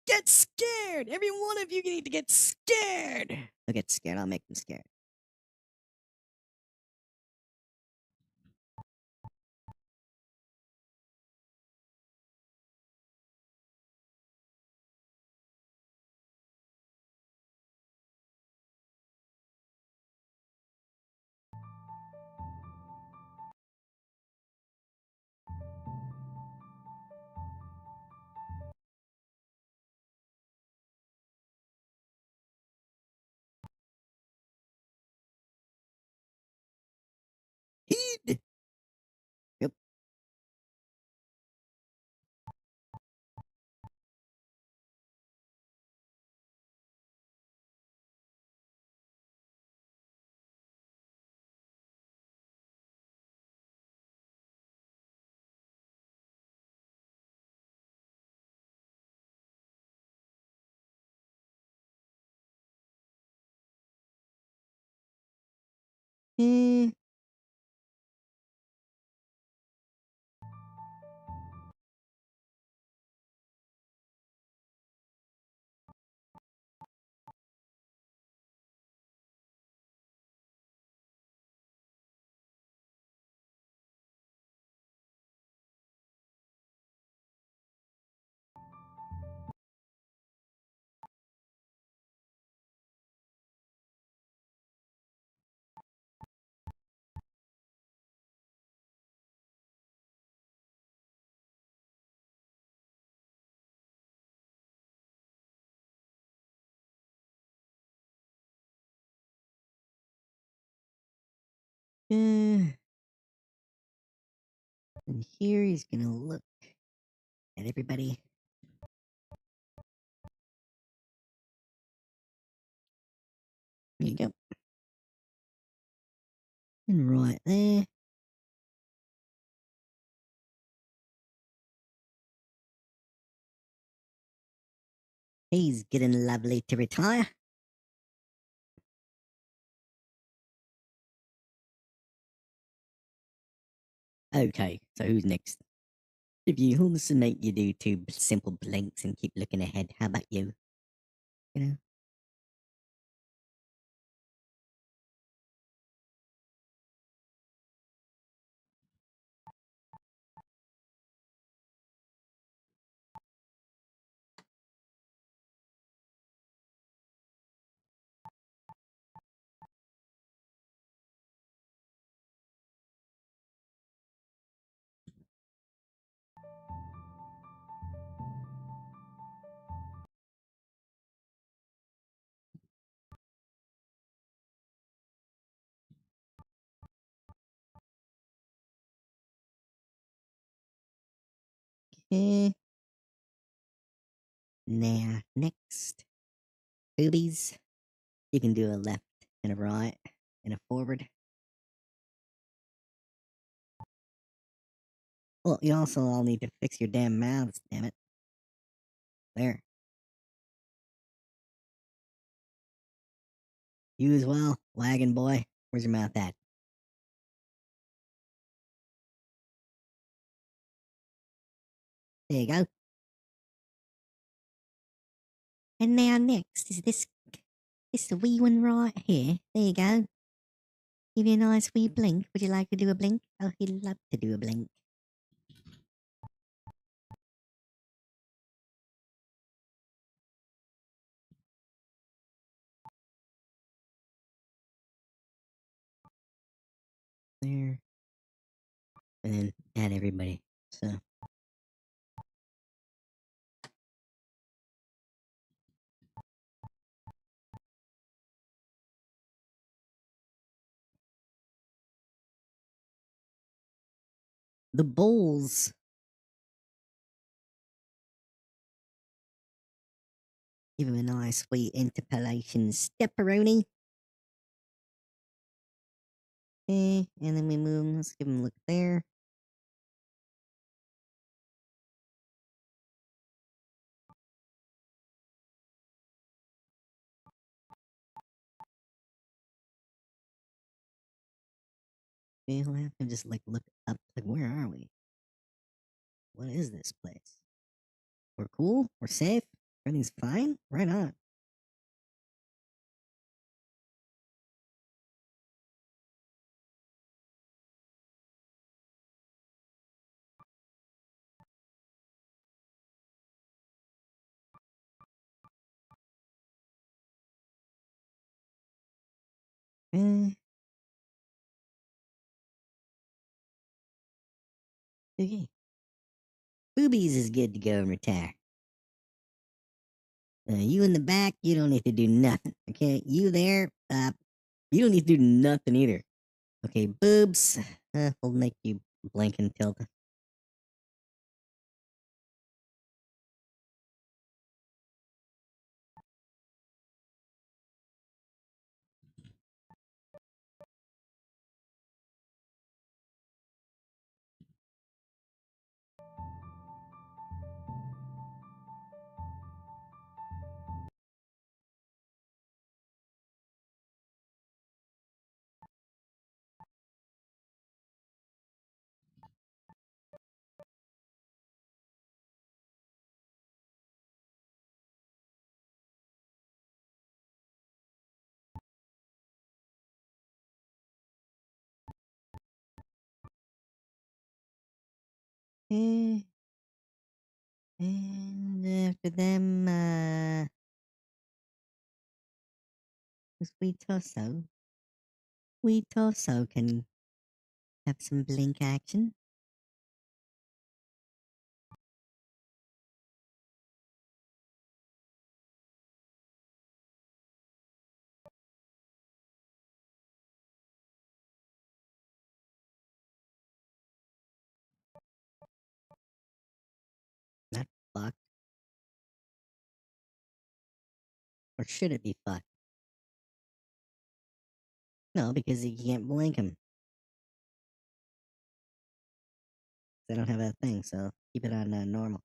Get scared! Every one of you need to get scared! They'll get scared. I'll make them scared. Heed! Yep. Hmm. And here he's gonna look at everybody. There you go. And right there. He's getting lovely to retire. Okay, so who's next? If you hallucinate, you do two simple blinks and keep looking ahead. How about you? You know? Okay. Now, next. Boobies. You can do a left and a right and a forward. Well, you also all need to fix your damn mouths, damn it. There. You as well, wagon boy. Where's your mouth at? There you go. And now next is this the wee one right here. There you go. Give you a nice wee blink. Would you like to do a blink? Oh, he'd love to do a blink. There. And then add everybody. So. The bowls. Give him a nice sweet interpolation stepperoni. Okay, and then we move. Let's give him a look there. Okay, we'll have to just like look up. Like, where are we? What is this place? We're cool. We're safe. Everything's fine. Right on. Eh, okay. Boobies is good to go and retire. You in the back, you don't need to do nothing. Okay, you there, you don't need to do nothing either. Okay, boobs, we'll make you blink and tilt. Eh, and after them, Sweet Torso. Sweet Torso can have some blink action. Not fucked. Or should it be fucked? No, because you can't blink them. They don't have that thing, so keep it on normal.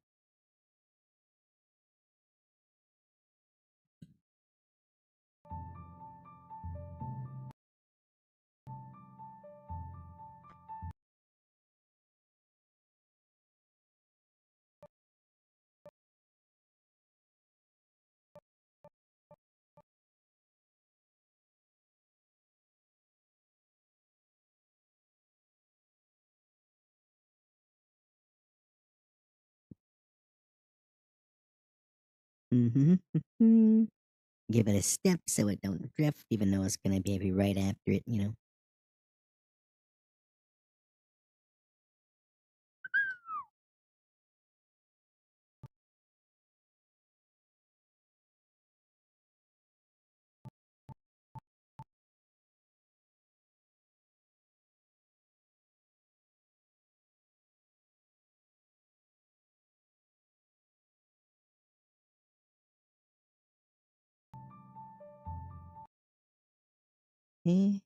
Mm-hmm. Give it a step so it don't drift, even though it's gonna be right after it, you know. Okay.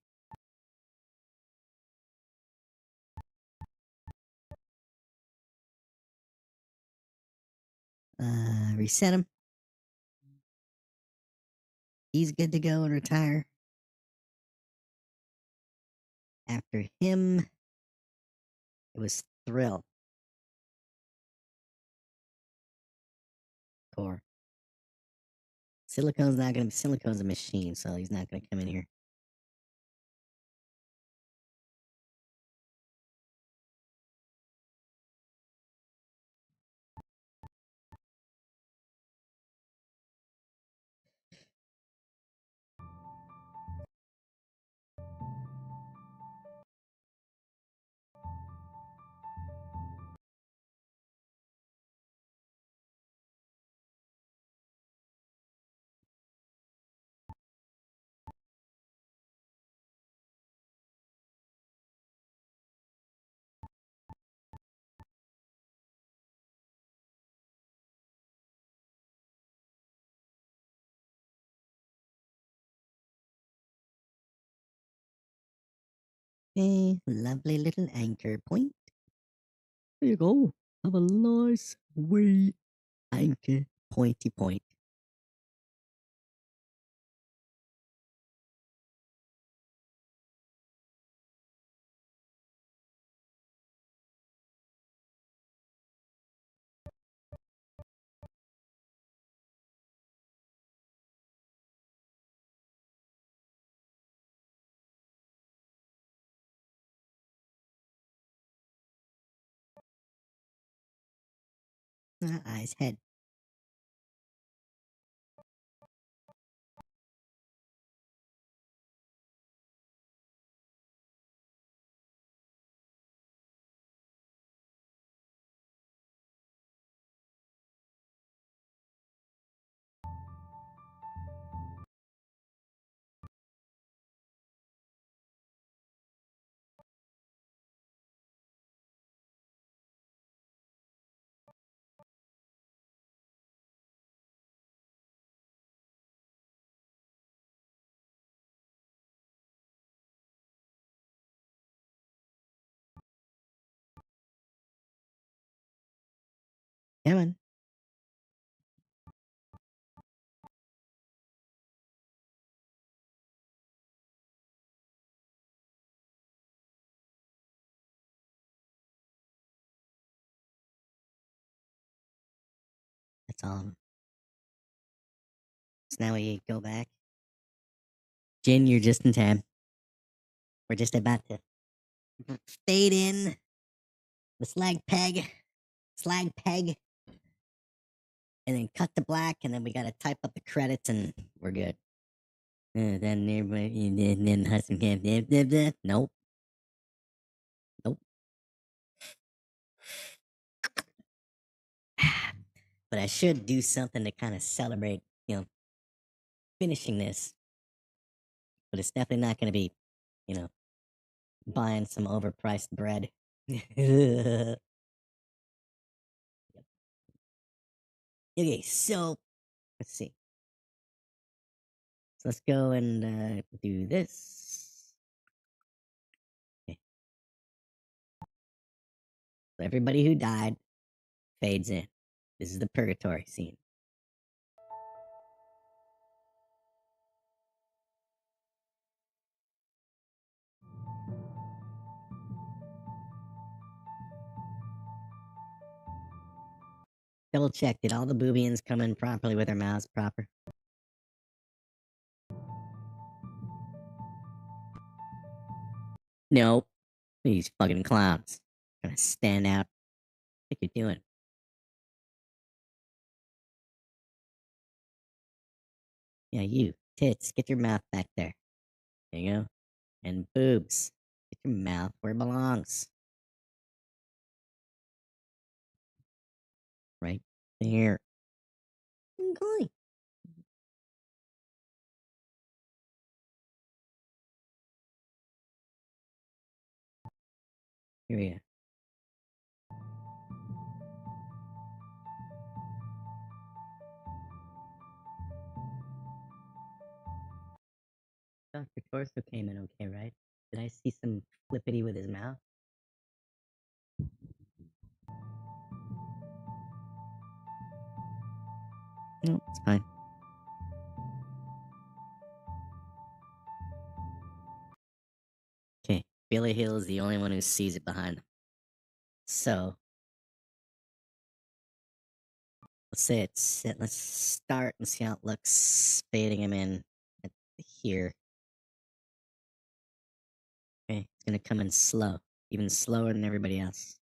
Reset him. He's good to go and retire. After him, it was Thrill. Core. Silicone's a machine, so he's not gonna come in here. Okay, lovely little anchor point. There you go. Have a nice wee anchor pointy point. Eyes, head. Come on. That's all. So now we go back. Jin, you're just in time. We're just about to fade in the slag peg, and then cut to black, and then we gotta type up the credits, and we're good. Then everybody, then husband can't. Nope, nope. But I should do something to kind of celebrate, finishing this. But it's definitely not gonna be, you know, buying some overpriced bread. Okay, so let's see. So let's go and do this. Okay. So everybody who died fades in. This is the purgatory scene. Double check. Did all the boobians come in properly with their mouths proper? Nope. These fucking clowns. Gonna stand out. What you doing? Yeah, you. Tits, get your mouth back there. There you go. And boobs. Get your mouth where it belongs. Right there. Okay. Here we go. Dr. Torso came in okay, right? Did I see some flippity with his mouth? No, it's fine. Okay, Billy Hill is the only one who sees it behind him. So, let's start and see how it looks, fading him in at here. Okay, it's gonna come in slow, even slower than everybody else.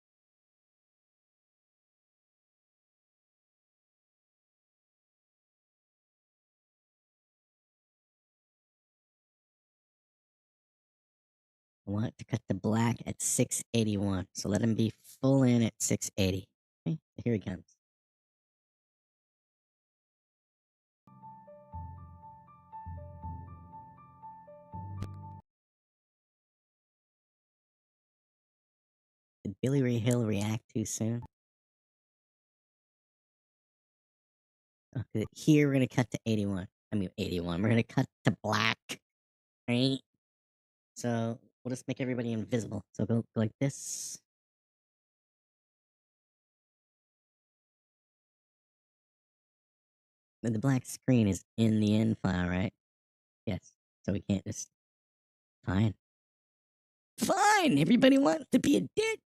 I want to cut the black at 681, so let him be full in at 680. Okay, here he comes. Did Billy Ray Hill react too soon? Okay, here we're gonna cut to 81. I mean 81. We're gonna cut to black, right? So we'll just make everybody invisible. So go like this. Then the black screen is in the end file, right? Yes. So we can't just fine. Fine. Everybody wants to be a dick.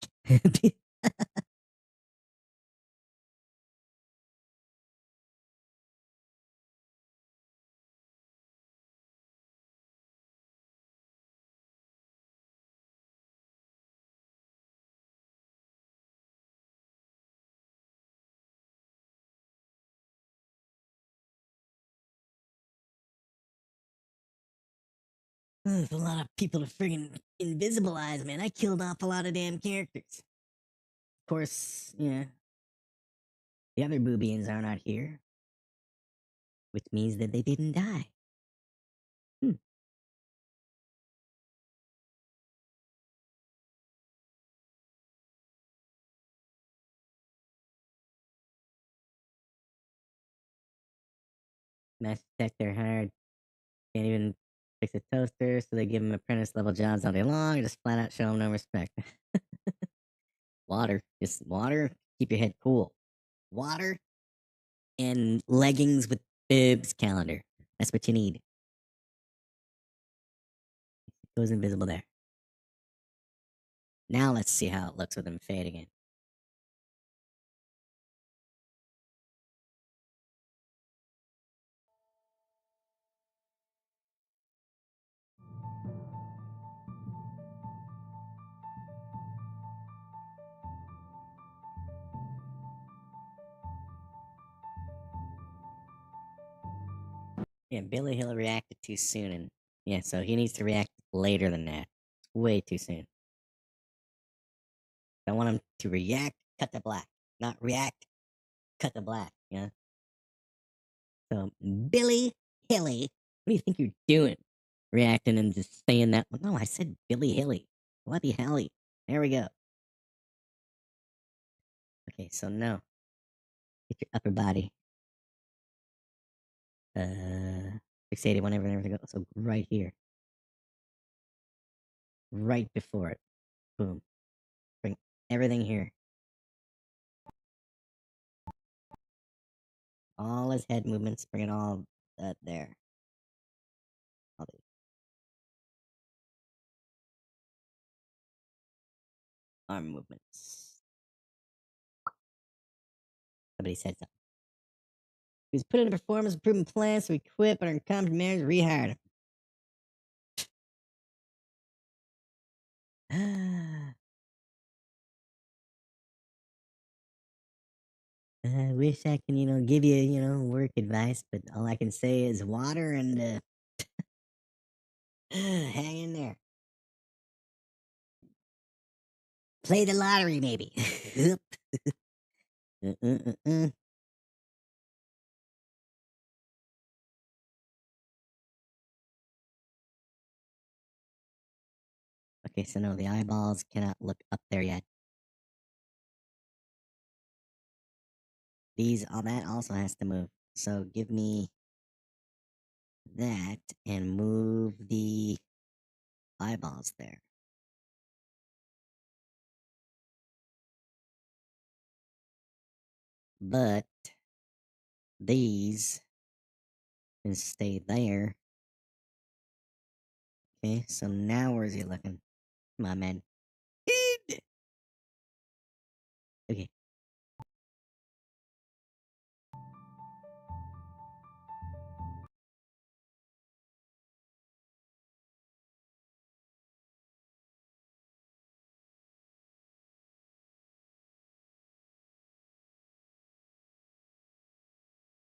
There's a lot of people to friggin' invisibilize, man. I killed off a lot of damn characters. Of course, yeah. The other boobians are not here, which means that they didn't die. Hmm. Mass detector hired. Can't even fix a toaster, so they give him apprentice level jobs all day long and just flat out show him no respect. Water. Just water. Keep your head cool. Water and leggings with bibs calendar. That's what you need. Goes invisible there. Now let's see how it looks with him fading in. Yeah, Billy Hill reacted too soon, and yeah, so he needs to react later than that. It's way too soon. I want him to react, cut the black, not react, cut the black. Yeah. So Billy Hilly, what do you think you're doing? Reacting and just saying that. No, I said Billy Hilly. Bloody Helly. There we go. Okay, so no. Get your upper body. 680, whenever and everything goes. So right here. Right before it. Boom. Bring everything here. All his head movements, bring it all there. All the arm movements. Somebody said something. He was put in a performance improvement plan, so we quit, but our incompetent manager rehired him. I wish I can, give you, work advice, but all I can say is water and hang in there. Play the lottery, maybe. Okay, so no, the eyeballs cannot look up there yet. All that also has to move. So give me that and move the eyeballs there. But these can stay there. Okay, so now where's he looking? Come on, man. Okay.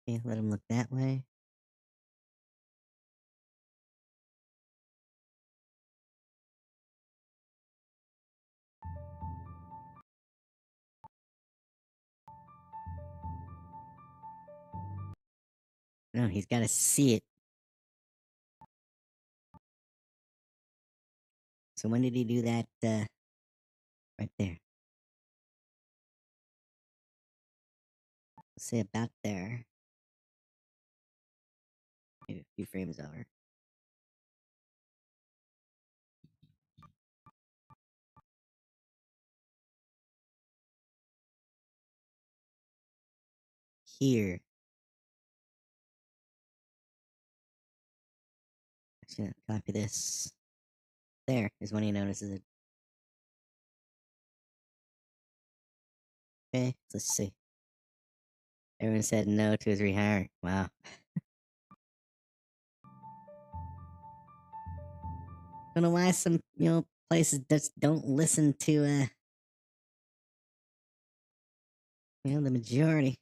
Okay, let him look that way. No, he's got to see it. So when did he do that? Right there. Let's say about there. Maybe a few frames over. Here. Actually, copy this. There is when he notices it. Okay, let's see. Everyone said no to his rehiring. Wow. Don't know why some places just don't listen to the majority.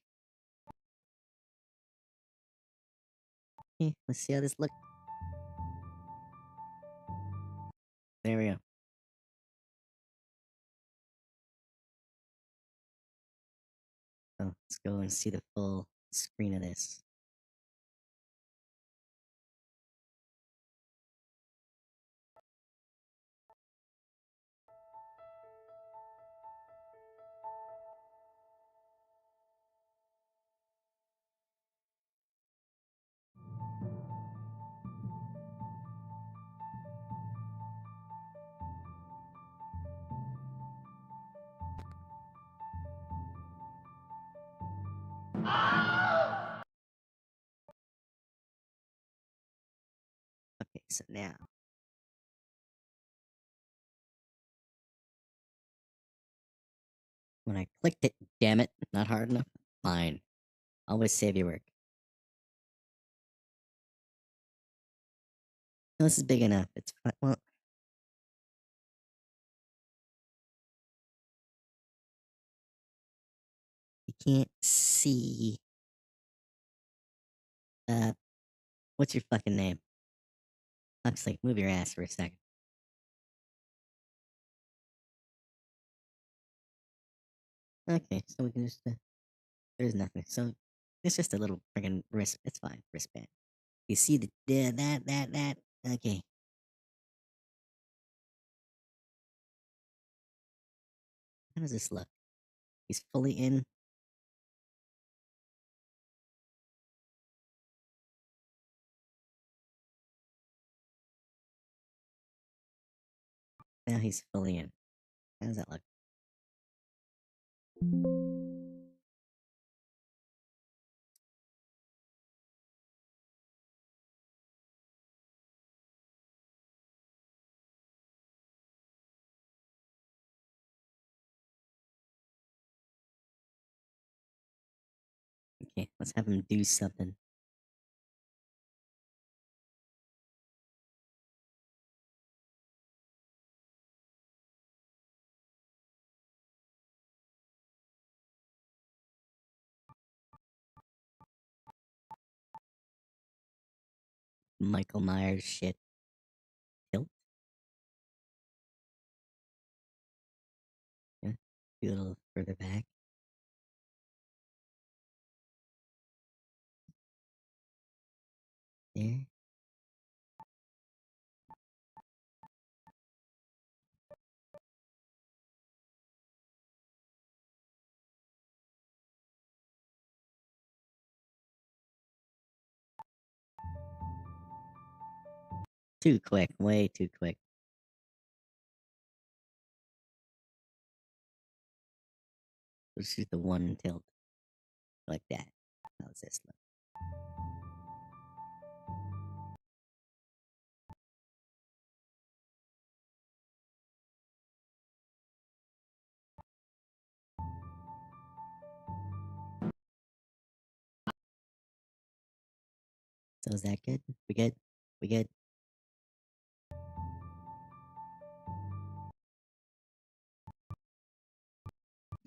Okay, let's see how this looks. There we go. So let's go and see the full screen of this. Okay, so now when I clicked it, damn it, not hard enough. Fine. Always save your work. No, this is big enough. It's fine. Well, you can't see. What's your fucking name? Huxley, move your ass for a second. Okay, so we can just. There's nothing. So it's just a little friggin' wrist. It's fine. Wristband. You see the that. Okay. How does this look? He's fully in. Now he's fully in. How does that look? Okay, let's have him do something. Michael Myers shit. Tilt. Yeah. Do a little further back. There. Too quick, way too quick. Let's shoot the one tilt. Like that. How's this look? So is that good? We good? We good?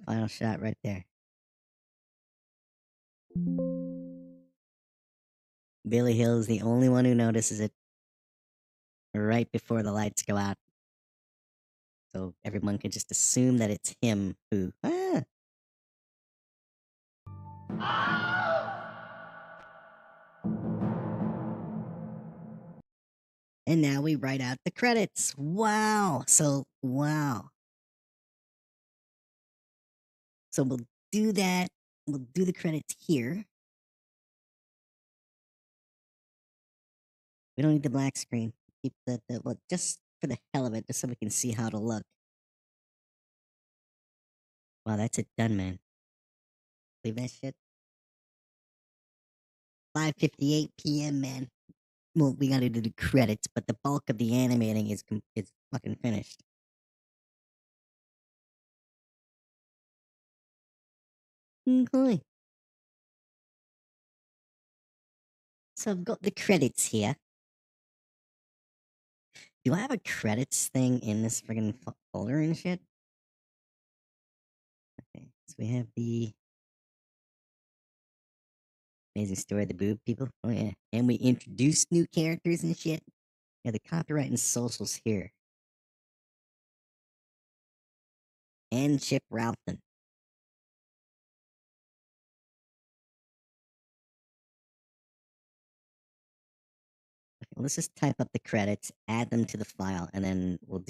Final shot right there. Billy Hill is the only one who notices it right before the lights go out. So everyone can just assume that it's him who. Ah! And now we write out the credits. Wow. So, wow. So we'll do that. We'll do the credits here. We don't need the black screen. Keep well, just for the hell of it, just so we can see how it'll look. Wow, that's it done, man. Leave that shit. 5:58 p.m., man. Well, we gotta do the credits, but the bulk of the animating is fucking finished. Okay. So I've got the credits here. Do I have a credits thing in this friggin' folder and shit? Okay, so we have the amazing story of the boob people. Oh yeah, and we introduced new characters and shit. Yeah, the copyright and socials here. And Chip Ralphin. Okay, let's just type up the credits, add them to the file, and then we'll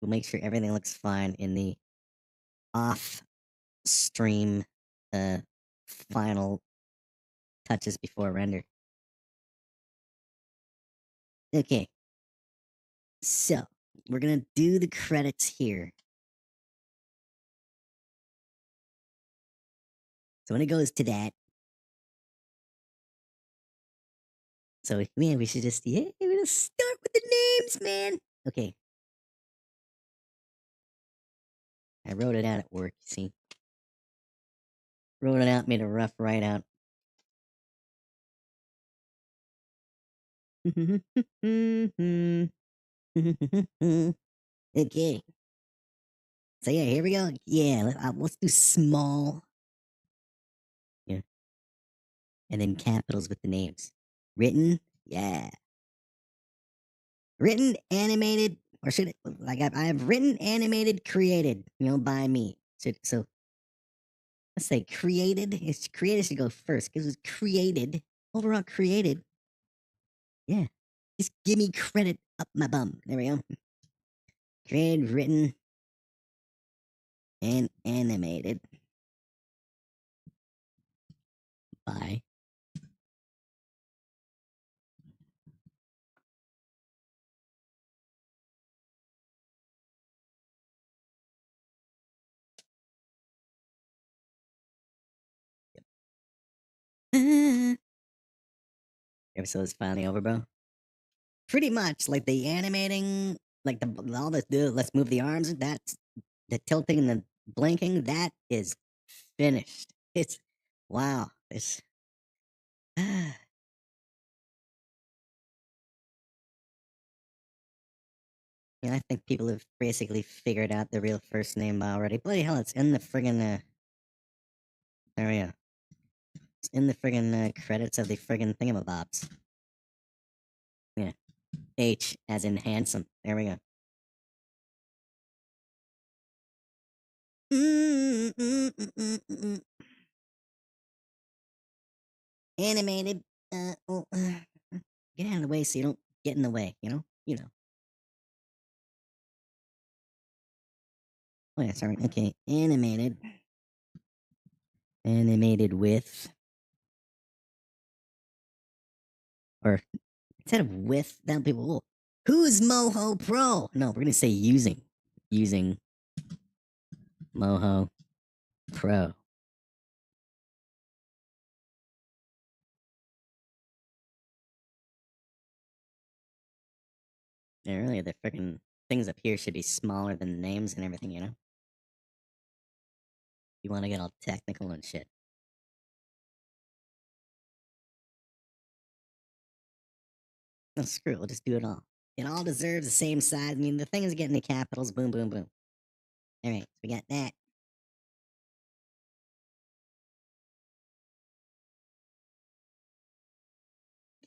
make sure everything looks fine in the off stream final touches before render. Okay. So we're gonna do the credits here. So when it goes to that, so man, we should just we're gonna start with the names, man. Okay. I wrote it out at work, you see. Wrote it out, made a rough write out. Okay. So yeah, here we go. Yeah, let's do small. Yeah. And then capitals with the names. Written, yeah. Written, animated, or should it, like I have written, animated, created, by me. So let's say created. It's created should go first because it's created. Overall created. Yeah. Just give me credit up my bum. There we go. Created, written, and animated by episode is finally over, bro. Pretty much like the animating, like all the let's move the arms. That's the tilting and the blinking. That is finished. It's wow. It's yeah. I think people have basically figured out the real first name already. Bloody hell! It's in the friggin' there we go. It's in the friggin' credits of the friggin' thingamabobs. Yeah. H as in handsome. There we go. Animated. Get out of the way so you don't get in the way. You know. Oh yeah, sorry. Okay, animated. Animated with, or Instead of with, that'll be cool. Who's MOHO Pro? No, we're gonna say using. Using MOHO Pro. Yeah, really, the freaking things up here should be smaller than the names and everything, you know? You want to get all technical and shit. No, screw it. We'll just do it all. It all deserves the same size. I mean, the thing is getting the capitals. Boom, boom, boom. All right, we got that.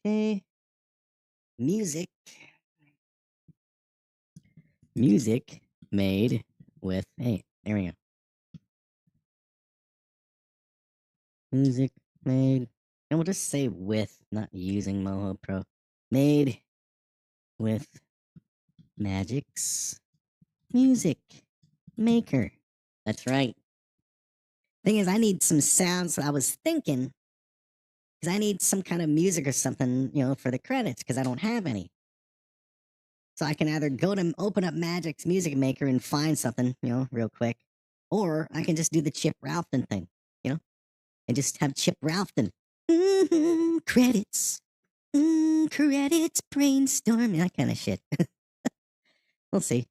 Okay. Music. Music made with. Hey, there we go. Music made. And we'll just say with, not using MOHO Pro. Made with Magic's Music Maker. That's right. Thing is, I need some sounds. So I was thinking, because I need some kind of music or something, you know, for the credits, because I don't have any. So I can either go to open up Magic's Music Maker and find something, you know, real quick, or I can just do the Chip Ralphton thing, you know, and just have Chip Ralphton. Credits. Credits, brainstorm, that kind of shit. We'll see.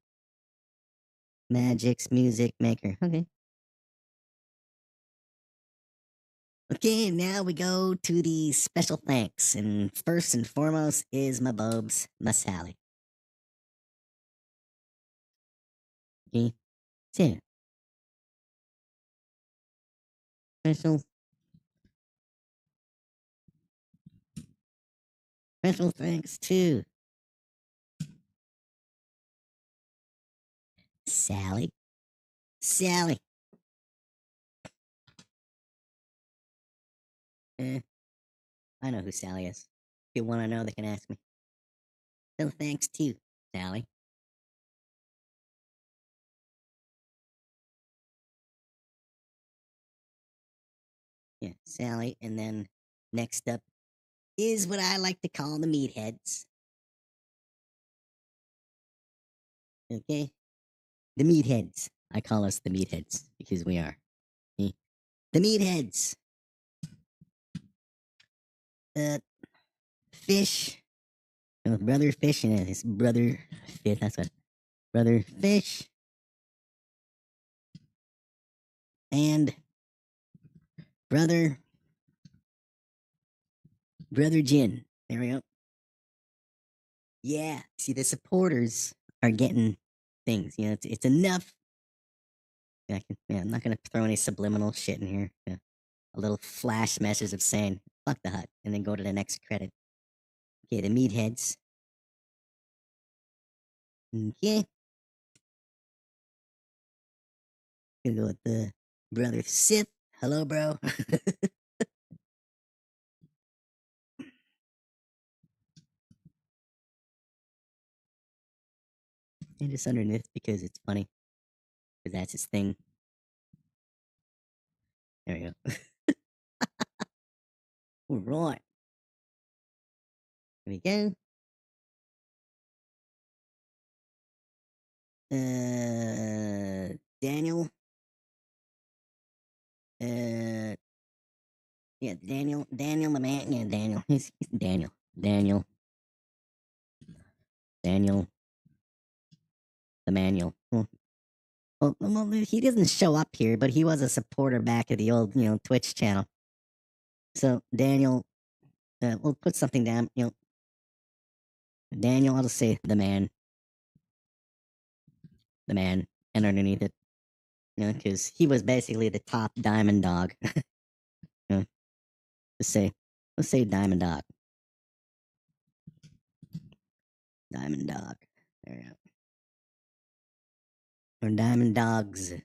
Magic's Music Maker. Okay. Okay, now we go to the special thanks, and first and foremost is my bubs, my Sally. Okay, so special thanks to Sally. Sally. I know who Sally is. If you want to know, they can ask me. So thanks to Sally. Yeah, Sally. And then next up is what I like to call the meatheads. Okay? The meatheads. I call us the meatheads because we are. Okay? The meatheads. Fish. Oh, brother Fish and his brother Fish. That's what. Brother Fish. And brother. Brother Jin. There we go. Yeah. See, the supporters are getting things. You know, it's enough. I'm not gonna throw any subliminal shit in here. Yeah. A little flash message of saying "fuck the hut" and then go to the next credit. Okay, the meatheads. Okay. Gonna go with the brother Sith. Hello, bro. And just underneath because it's funny. Because that's his thing. There we go. All right. Here we go. Daniel. Yeah, Daniel the man. Yeah, Daniel. He's Daniel. Daniel the manual. Well, he doesn't show up here, but he was a supporter back at the old, you know, Twitch channel. So Daniel, we'll put something down. You know, Daniel. I'll just say the man, and underneath it, you know, because he was basically the top diamond dog. You know, let's say diamond dog. Diamond dog. There we go. Or diamond dogs. Here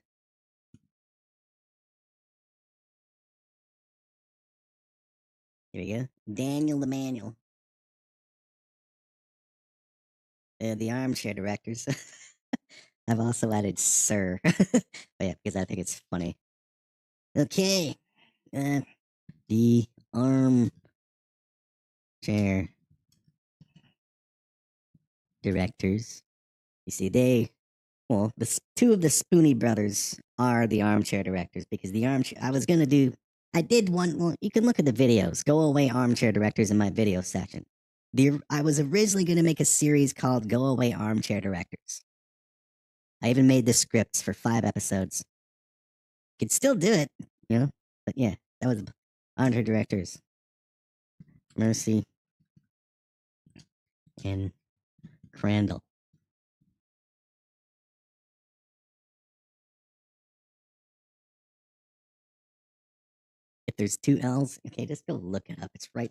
we go. Daniel the manual. The armchair directors. I've also added Sir. But yeah, because I think it's funny. Okay. The armchair directors. You see, two of the Spoonie brothers are the armchair directors because the armchair, I did one, well, you can look at the videos, Go Away Armchair Directors in my video section. I was originally going to make a series called Go Away Armchair Directors. I even made the scripts for 5 episodes. Could still do it, but yeah, that was armchair directors. Mercy and Crandall. If there's 2 L's, okay, just go look it up. It's right.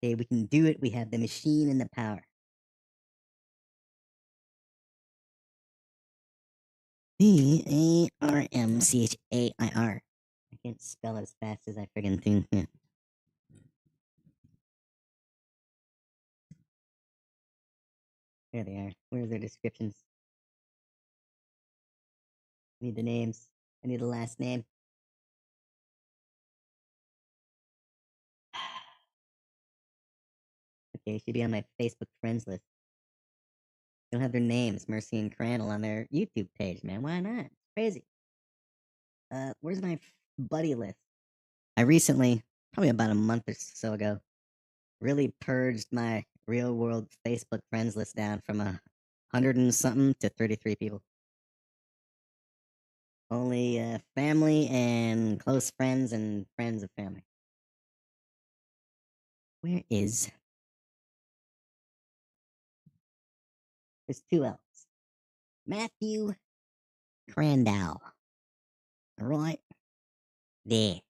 Okay, we can do it. We have the machine and the power. Barmchair. I can't spell it as fast as I friggin' think. Yeah. There they are. Where's their descriptions? I need the names. I need the last name. Okay, should be on my Facebook friends list. Don't have their names, Mercy and Crandall, on their YouTube page, man. Why not? It's crazy. Where's my buddy list? I recently, probably about a month or so ago, really purged my real world Facebook friends list down from 100 and something to 33 people. Only family and close friends and friends of family. Where is? There's 2 L's. Matthew Crandall. Right there.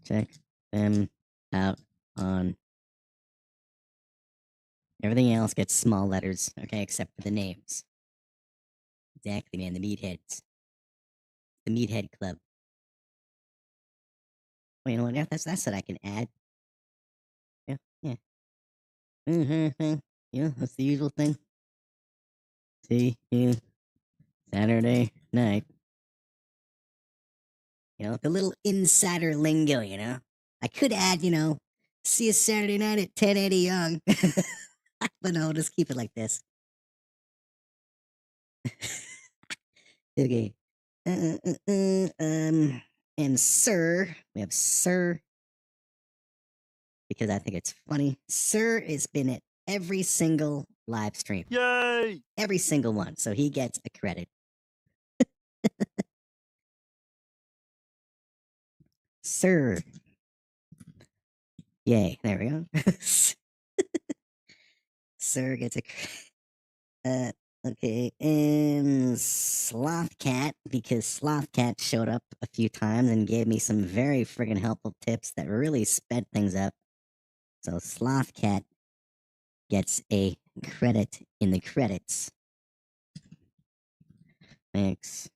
Check them out on. Everything else gets small letters, okay, except for the names. Exactly, man. The meatheads. The meathead club. Well, you know what? That's what I can add. Yeah, yeah. Yeah, that's the usual thing. See you Saturday night. The little insider lingo, I could add, see you Saturday night at 1080 Young. But no, just keep it like this. Okay. And Sir, we have Sir, because I think it's funny. Sir has been at every single live stream. Yay! Every single one. So he gets a credit. Sir. Yay. There we go. Sir gets a credit. Okay, and Slothcat, because Slothcat showed up a few times and gave me some very friggin' helpful tips that really sped things up. So Slothcat gets a credit in the credits. Thanks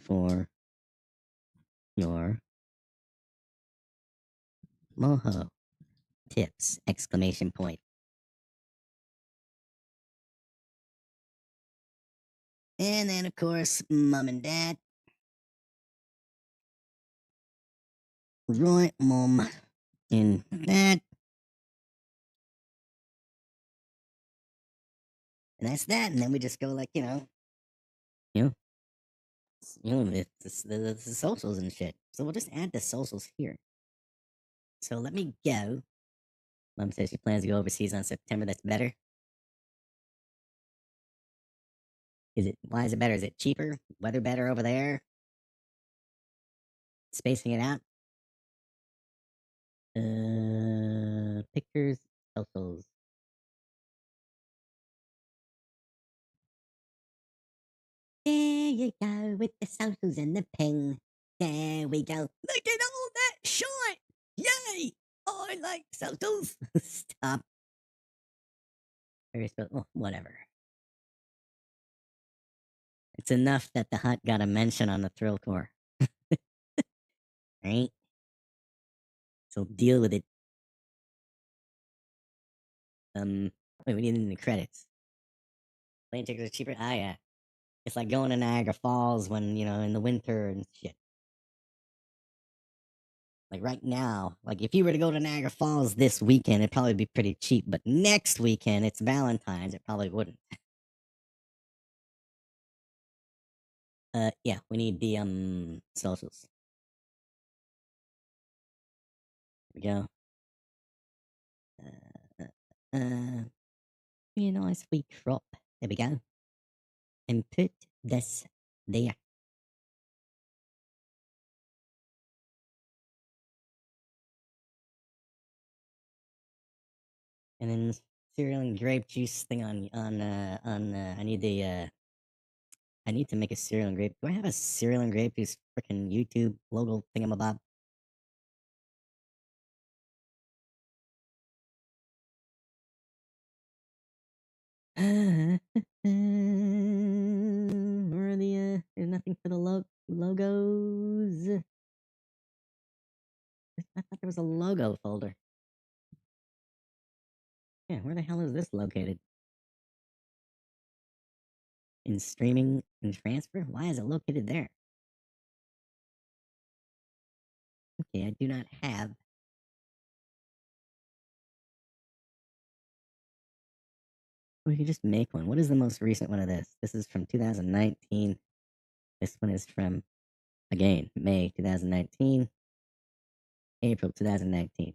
for your MOHO tips! Exclamation point. And then, of course, Mom and Dad. Right, Mom and Dad. And that's that. And then we just go like, the socials and shit. So we'll just add the socials here. So let me go. Mom says she plans to go overseas on September. That's better. Why is it better? Is it cheaper? Weather better over there? Spacing it out? Pictures, socials. There you go with the socials and the ping. There we go. Look at all that shine! Yay! I like socials. Stop. Oh, whatever. It's enough that the hut got a mention on the thrill core. Right? So deal with it. Wait, we need in the credits. Plane tickets are cheaper? Ah, yeah. It's like going to Niagara Falls when, in the winter and shit. Like right now, like if you were to go to Niagara Falls this weekend, it'd probably be pretty cheap. But next weekend, it's Valentine's. It probably wouldn't. Yeah, we need the socials. Here we go. You know, as we crop, there we go, and put this there. And then cereal and grape juice thing I need to make a cereal and grape. Do I have a cereal and grape juice freaking YouTube logo thingamabob? Where are the there's nothing for the logos. I thought there was a logo folder. Yeah, where the hell is this located? In streaming and transfer? Why is it located there? Okay, I do not have. We could just make one. What is the most recent one of this? This is from 2019. This one is from, again, May 2019, April 2019.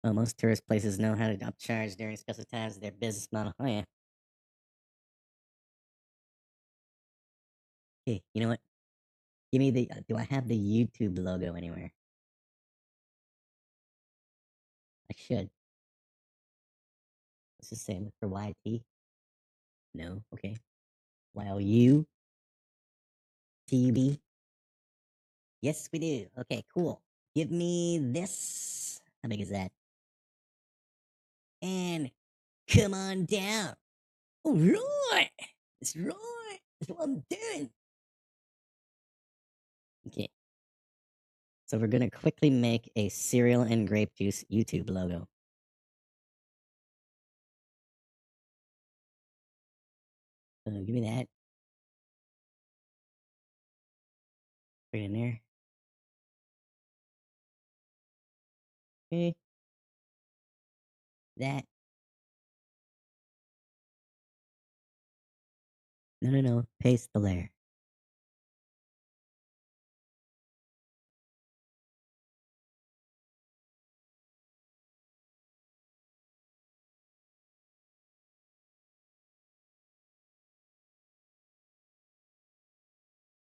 Oh, most tourist places know how to upcharge during special times of their business model. Oh, yeah. Hey, you know what? Give me the. Do I have the YouTube logo anywhere? I should. Let's just say look for YT. No, okay. YOU TUB. Yes, we do. Okay, cool. Give me this. How big is that? And come on down. All right. That's right. That's what I'm doing. Okay. So we're gonna quickly make a cereal and grape juice YouTube logo. Give me that. Right in there. Okay. That. No, no, no. Paste the layer.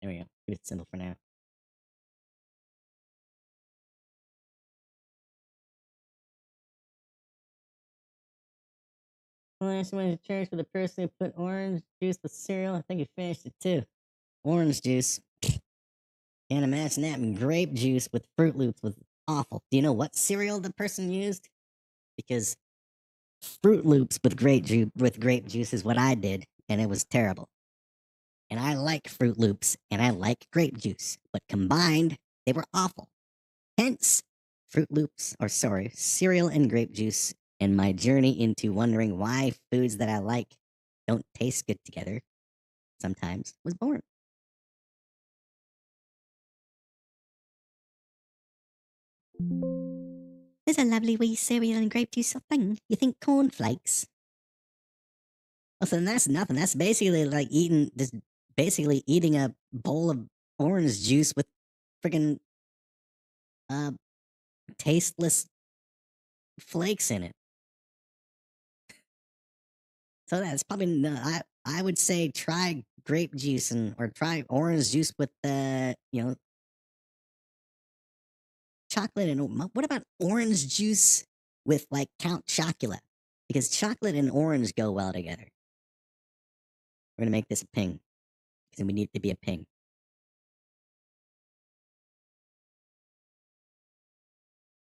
There we go. Keep it simple for now. Well, I just went to church with a person who put orange juice with cereal. I think he finished it too. Orange juice. Can't imagine that. And grape juice with Fruit Loops was awful. Do you know what cereal the person used? Because Fruit Loops with grape juice is what I did, and it was terrible. And I like Fruit Loops and I like grape juice, but combined, they were awful. Hence, Fruit Loops, or sorry, cereal and grape juice, and my journey into wondering why foods that I like don't taste good together sometimes was born. There's a lovely wee cereal and grape juice thing. You think cornflakes? Well, then that's nothing. That's basically like basically eating a bowl of orange juice with friggin' uh, tasteless flakes in it. So that's probably I would say try grape juice or try orange juice with chocolate and what about orange juice with like Count Chocula? Because chocolate and orange go well together. We're gonna make this a ping because we need it to be a ping.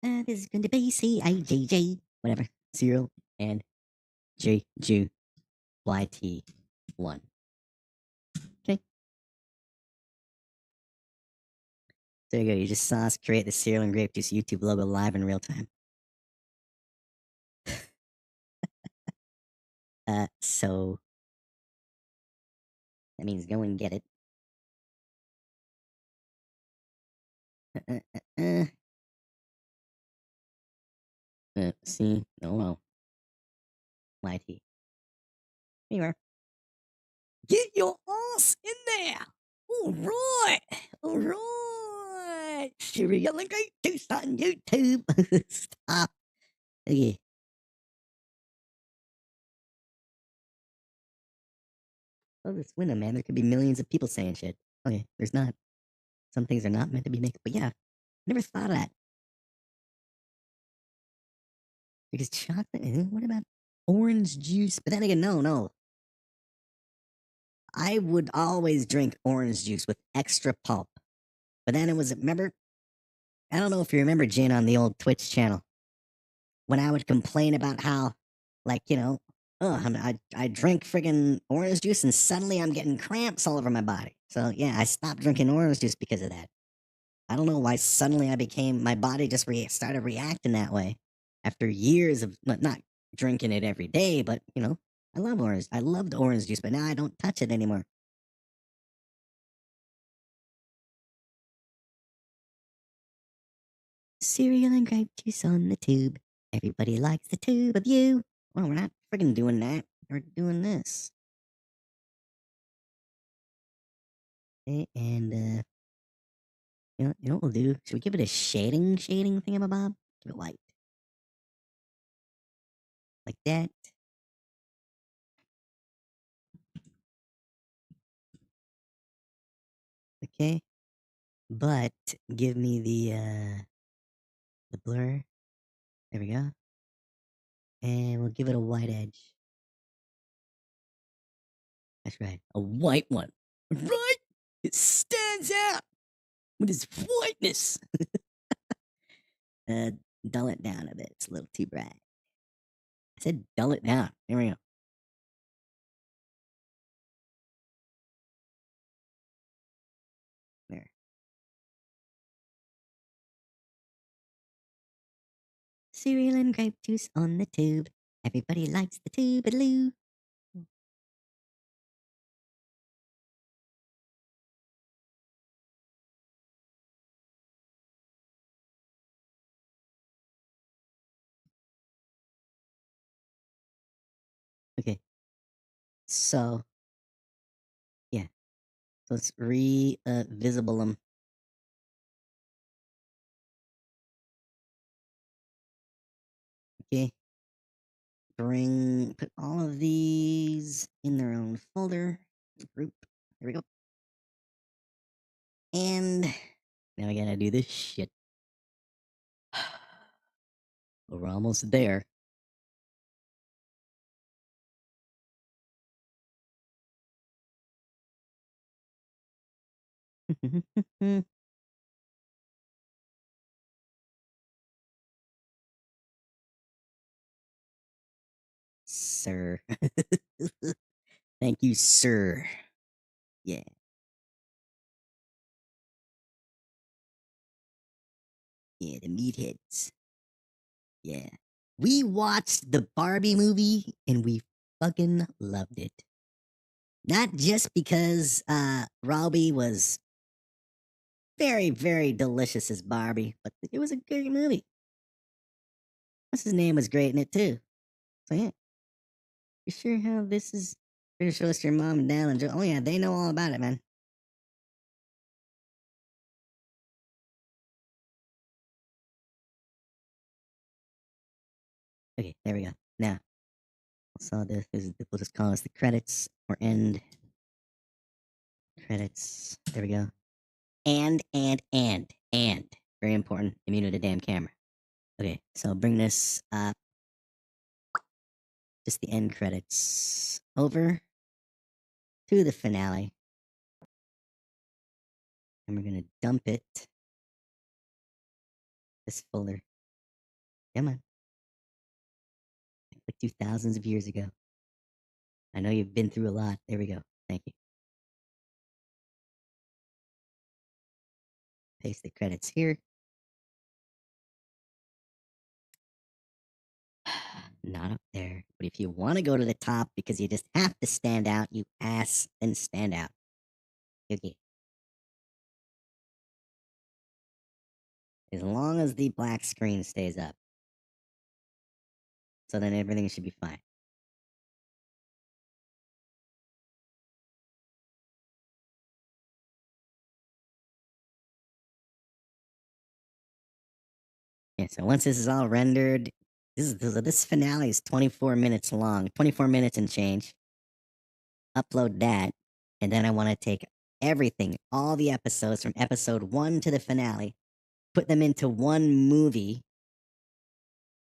This is going to be CAJJ, whatever. Cereal and JJYT1. Okay. There you go. You just saw us create the cereal and grape juice YouTube logo live in real time. So that means go and get it. See? No. Light heat. Here you are. Get your ass in there! All right! Serial and Great Juice on YouTube. Stop. Okay. Oh, this window, man. There could be millions of people saying shit. Okay, there's not. Some things are not meant to be naked. But yeah, never thought of that. Because chocolate, what about orange juice? But then again, no. I would always drink orange juice with extra pulp. But then it was, remember? I don't know if you remember Jin on the old Twitch channel. When I would complain about how, like, I drink friggin' orange juice and suddenly I'm getting cramps all over my body. So yeah, I stopped drinking orange juice because of that. I don't know why suddenly my body just started reacting that way after years of not drinking it every day, but I loved orange juice, but now I don't touch it anymore. Cereal and grape juice on the tube. Everybody likes the tube of you. Well, we're not friggin' doing that. We're doing this. Okay, and you know what we'll do? Should we give it a shading thingamabob? Give it white. Like that. Okay. But give me the blur. There we go. And we'll give it a white edge. That's right. A white one. Right? It stands out with its whiteness. Dull it down a bit. It's a little too bright. I said dull it down. There we go. There. Cereal and grape juice on the tube. Everybody likes the tube-a-loo. Okay. So, yeah. So let's visible them. Okay. Put all of these in their own folder. Group. There we go. And now I gotta do this shit. We're almost there. Sir. Thank you, sir. Yeah. Yeah, the meatheads. Yeah. We watched the Barbie movie and we fucking loved it. Not just because Robbie was very, very delicious as Barbie, but it was a great movie. What's his name was great in it too. So yeah. You sure how this is pretty sure it's your mom and dad and Joe. Oh yeah, they know all about it, man. Okay, there we go. Now, so we'll just call this the credits or end credits. There we go. And. Very important. Immune to the damn camera. Okay, so bring this up. Just the end credits over to the finale. And we're gonna dump it. This folder. Come on. Like 2000s of years ago. I know you've been through a lot. There we go. Thank you. Paste the credits here. Not up there. But if you want to go to the top because you just have to stand out, you ass, then stand out. Okay. As long as the black screen stays up. So then everything should be fine. Yeah, so once this is all rendered, this finale is 24 minutes long, 24 minutes and change. Upload that, and then I want to take everything, all the episodes from episode 1 to the finale, put them into one movie,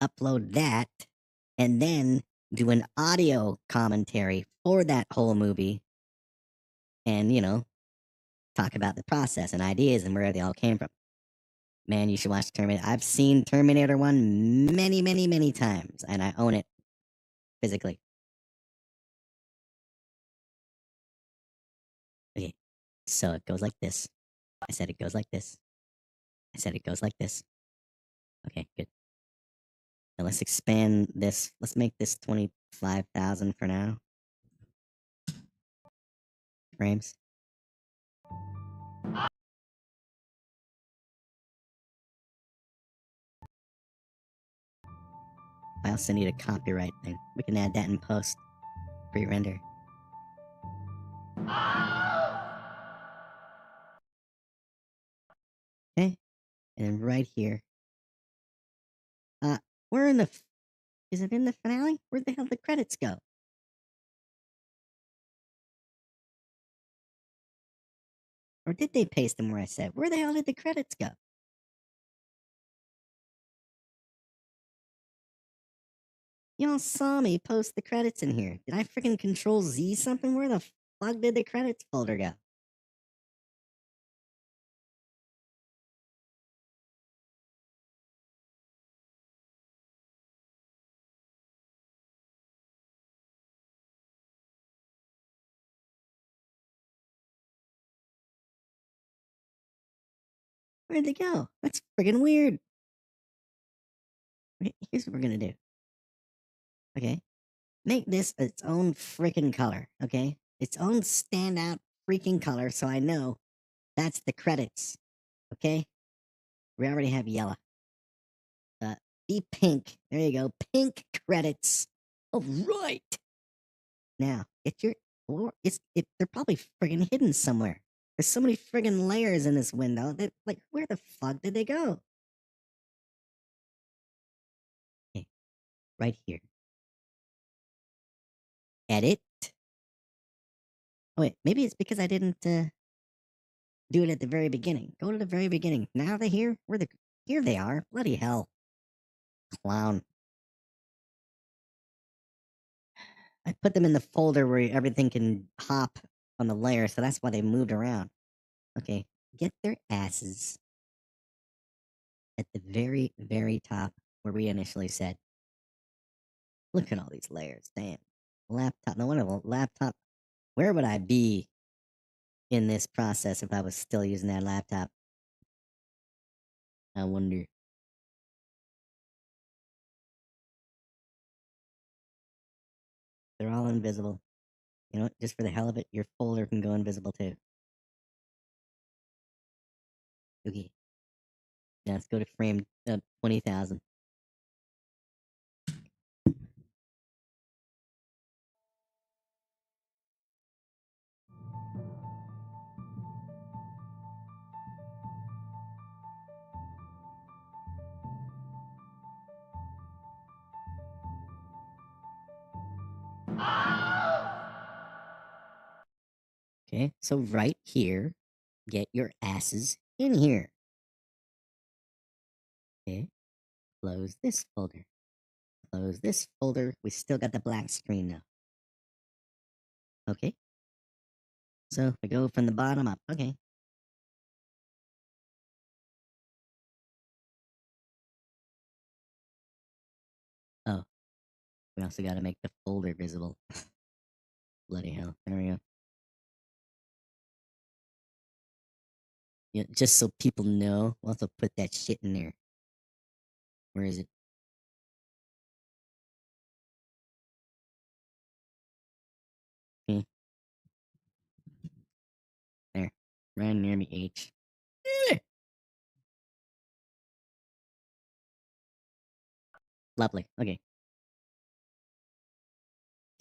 upload that, and then do an audio commentary for that whole movie, and, talk about the process and ideas and where they all came from. Man, you should watch Terminator. I've seen Terminator 1 many, many, many times, and I own it physically. Okay, so it goes like this. I said it goes like this. I said it goes like this. Okay, good. Now let's expand this. Let's make this 25,000 for now. Frames. I also need a copyright thing. We can add that in post. Pre-render. Okay, and then right here. Where in the... Is it in the finale? Where the hell did the credits go? Or did they paste them where I said? Where the hell did the credits go? Y'all saw me post the credits in here. Did I freaking Control Z something? Where the fuck did the credits folder go? Where'd they go? That's friggin' weird. Okay, here's what we're gonna do. Okay, make this its own freaking color. Okay, its own standout freaking color, so I know that's the credits. Okay, we already have yellow. Be pink. There you go. Pink credits. All right. Now, get your... they're probably friggin' hidden somewhere. There's so many friggin' layers in this window that, like, where the fuck did they go? Okay, right here. Edit. Oh, wait, maybe it's because I didn't, do it at the very beginning. Go to the very beginning. Now they're here? Here they are. Bloody hell. Clown. I put them in the folder where everything can hop on the layer, so that's why they moved around. Okay, get their asses at the very, very top where we initially said. Look at all these layers. Damn. Laptop. No wonder laptop. Where would I be in this process if I was still using that laptop? I wonder. They're all invisible. You know what? Just for the hell of it, your folder can go invisible too. Okay. Now let's go to frame 20,000. Okay, so right here, get your asses in here. Okay, close this folder. Close this folder. We still got the black screen now. Okay. So we go from the bottom up. Okay. Oh, we also got to make the folder visible. Bloody hell. There we go. Yeah, just so people know, we'll also put that shit in there. Where is it? Okay. There. Right near me, H. Lovely. Okay.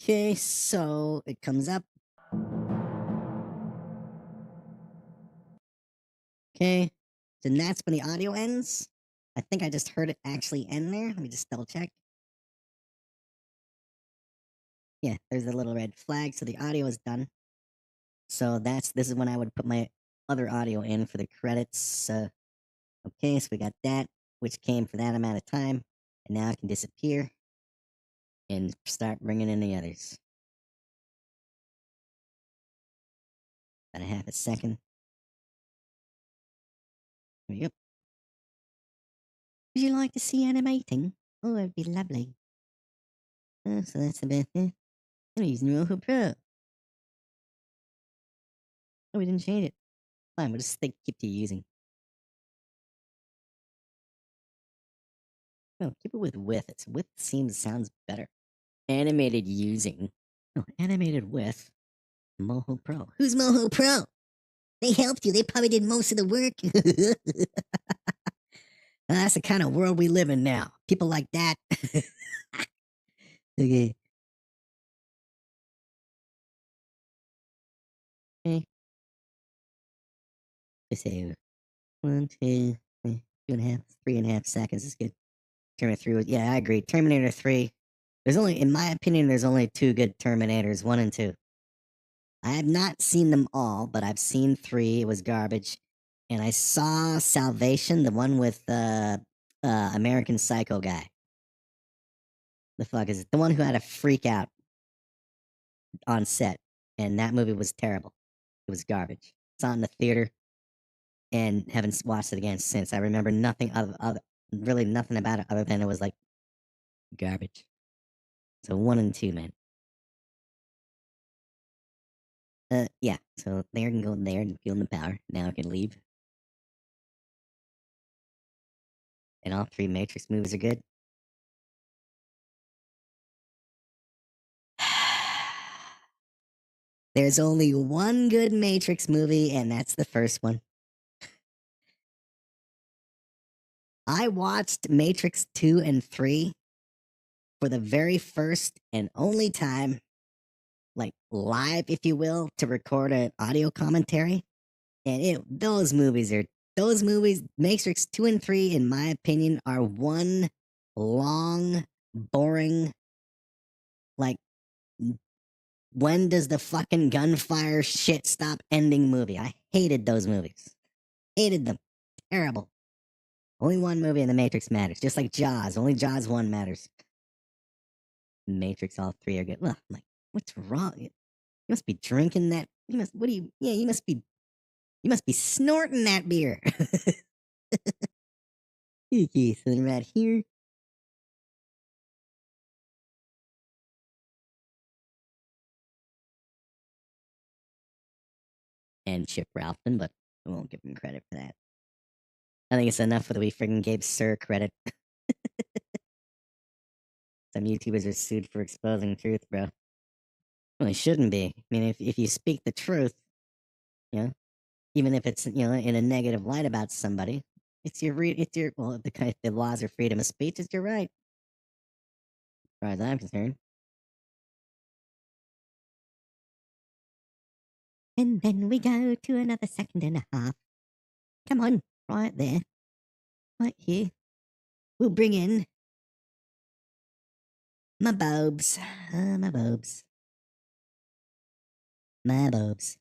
Okay, so it comes up. Okay. Then that's when the audio ends. I think I just heard it actually end there. Let me just double check. Yeah, there's a little red flag, so the audio is done. So this is when I would put my other audio in for the credits. Okay, so we got that, which came for that amount of time, and now it can disappear and start bringing in the others. About a half a second. There we go. Would you like to see animating? Oh, that'd be lovely. So that's about it. I'm using MOHO Pro. Oh, we didn't change it. Fine, we'll just keep to using. No, keep it with with. It's with sounds better. Animated using. Oh, animated with MOHO Pro. Who's MOHO Pro? They helped you. They probably did most of the work. That's the kind of world we live in now. People like that. Okay. Okay. Let's say 1, 2, 2.5, 3.5 seconds is good. Terminator 3 yeah, I agree. Terminator 3. There's only, in my opinion, there's only 2 good Terminators, 1 and 2. I have not seen them all, but I've seen 3. It was garbage. And I saw Salvation, the one with American Psycho guy. The fuck is it? The one who had a freak out on set. And that movie was terrible. It was garbage. Saw it in the theater and haven't watched it again since. I remember nothing really nothing about it other than it was like garbage. So 1 and 2, man. Yeah. So there can go there and feel the power. Now I can leave. And all 3 Matrix movies are good. There's only one good Matrix movie, and that's the first one. I watched Matrix 2 and 3 for the very first and only time, like live, if you will, to record an audio commentary. And those movies, Matrix 2 and 3, in my opinion, are one long, boring, like, when does the fucking gunfire shit stop ending movie? I hated those movies. Hated them. Terrible. Only one movie in the Matrix matters. Just like Jaws. Only Jaws 1 matters. Matrix, all 3 are good. Well, I'm like, what's wrong? You must be drinking that. You must be snorting that beer. Okay, so then right here. And Chip Ralphon, but I won't give him credit for that. I think it's enough that we friggin' gave Sir credit. Some YouTubers are sued for exposing truth, bro. Well, they shouldn't be. I mean, if you speak the truth, you know, even if it's, you know, in a negative light about somebody, it's your well, the laws are freedom of speech. It's your right, as far as I'm concerned. And then we go to another 1.5 seconds. Come on, right there, right here. We'll bring in my bobes, my bobes, my bobes.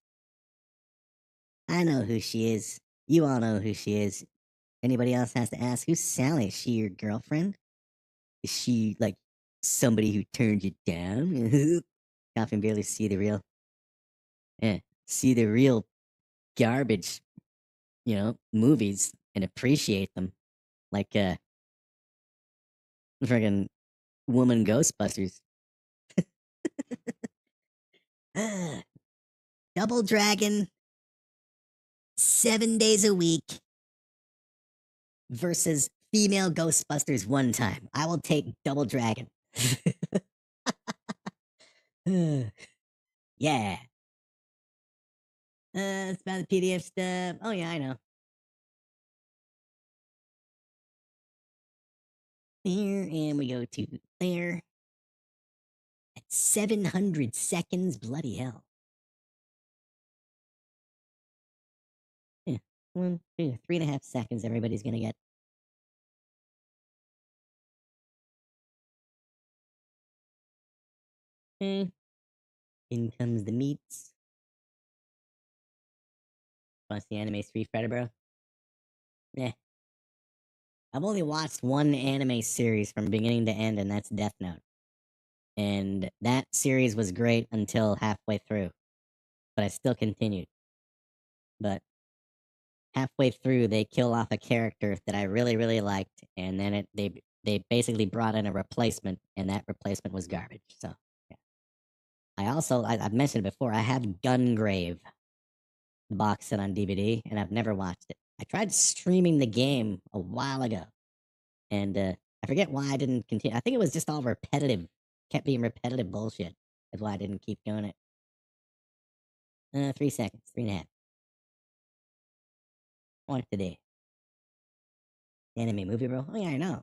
I know who she is. You all know who she is. Anybody else has to ask, who's Sally? Is she your girlfriend? Is she like somebody who turned you down? I can barely see the real, see the real garbage, you know, movies and appreciate them. Like friggin' Woman Ghostbusters. Double Dragon, 7 days a week versus female Ghostbusters one time. I will take Double Dragon. Yeah. It's about the PDF stuff. Oh yeah, I know. there, and we go to there. At 700 seconds, bloody hell. Yeah, 1, 2, 3.5 seconds. Everybody's gonna get. Eh, in comes the meats. Plus the anime Street Fighter, bro. Yeah, I've only watched one anime series from beginning to end, and that's Death Note. And that series was great until halfway through, but I still continued. But halfway through, they kill off a character that I really, really liked, and then they basically brought in a replacement, and that replacement was garbage. So yeah. I've mentioned it before. I have Gungrave, the box set on DVD, and I've never watched it. I tried streaming the game a while ago, and I forget why I didn't continue. I think it was just all repetitive, kept being repetitive bullshit. That's why I didn't keep doing it. 3 seconds, 3.5. What today? Anime movie, bro? Oh yeah, I know.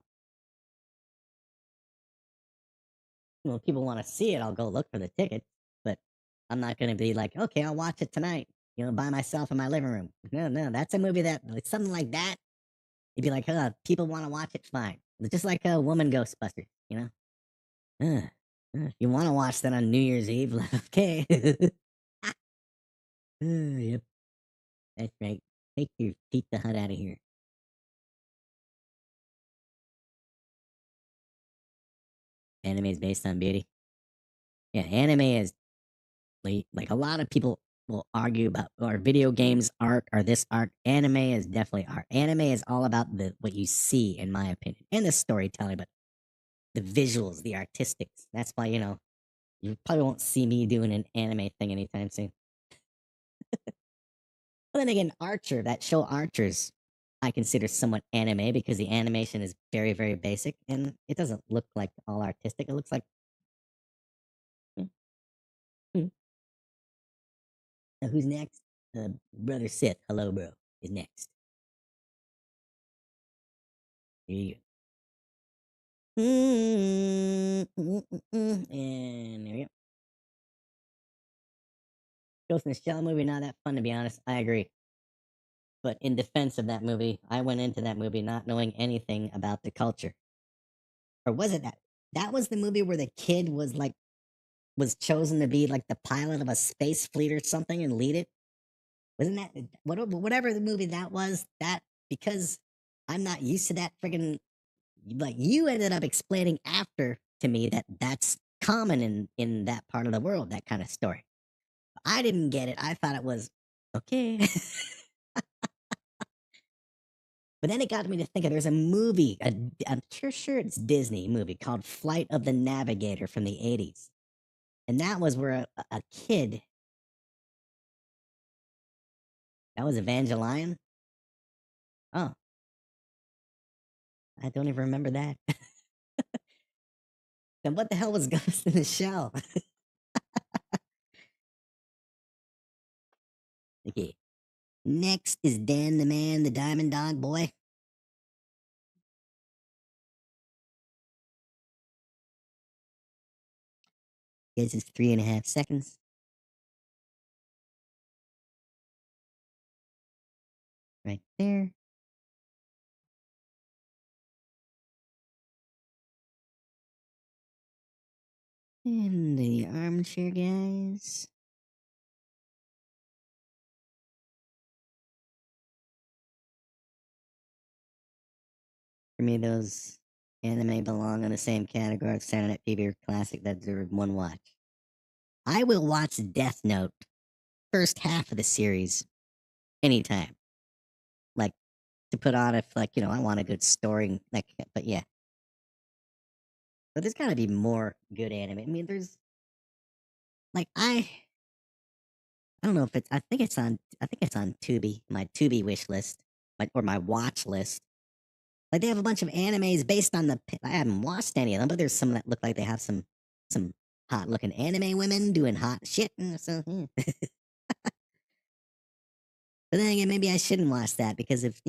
Well, if people want to see it, I'll go look for the ticket. But I'm not going to be like, okay, I'll watch it tonight, by myself in my living room. No, no, that's a movie that, like, something like that. You'd be like, people want to watch it, fine. It's just like a Woman Ghostbusters, you know? If you want to watch that on New Year's Eve, okay. Yep, that's right. Take your Pizza Hut out of here. Anime is based on beauty. Yeah, anime is like a lot of people will argue about or video games art or this art. Anime is definitely art. Anime is all about the what you see, in my opinion, and the storytelling, but the visuals, the artistics. That's why you probably won't see me doing an anime thing anytime soon. But then again, Archer, that show Archers, I consider somewhat anime because the animation is very, very basic and it doesn't look like all artistic. It looks like. Mm, mm. Now, who's next? Brother Sith, hello, bro, is next. Here you go. And there we go. Ghost in the Shell movie, not that fun to be honest. I agree. But in defense of that movie, I went into that movie not knowing anything about the culture. Or was it that? That was the movie where the kid was chosen to be like the pilot of a space fleet or something and lead it. Wasn't that whatever the movie that was? That because I'm not used to that friggin' like you ended up explaining after to me that that's common in that part of the world, that kind of story. I didn't get it. I thought it was okay. But then it got me to thinking there's a movie, I'm sure it's Disney movie called Flight of the Navigator from the 80s. And that was where a kid, that was Evangelion? Oh, I don't even remember that. Then what the hell was Ghost in the Shell? Okay. Next is Dan the Man, the Diamond Dog Boy. Guess it's 3.5 seconds. Right there. And the armchair guys. For me, those anime belong in the same category of Saturday Night Fever classic that deserve one watch. I will watch Death Note first half of the series anytime. Like to put on if I want a good story. Like, but yeah. But there's gotta be more good anime. I mean, there's like I don't know if it's I think it's on Tubi, my Tubi wish list, or my watch list. Like they have a bunch of animes based on I haven't watched any of them, but there's some that look like they have some hot looking anime women doing hot shit. And so, yeah. But then again, maybe I shouldn't watch that because of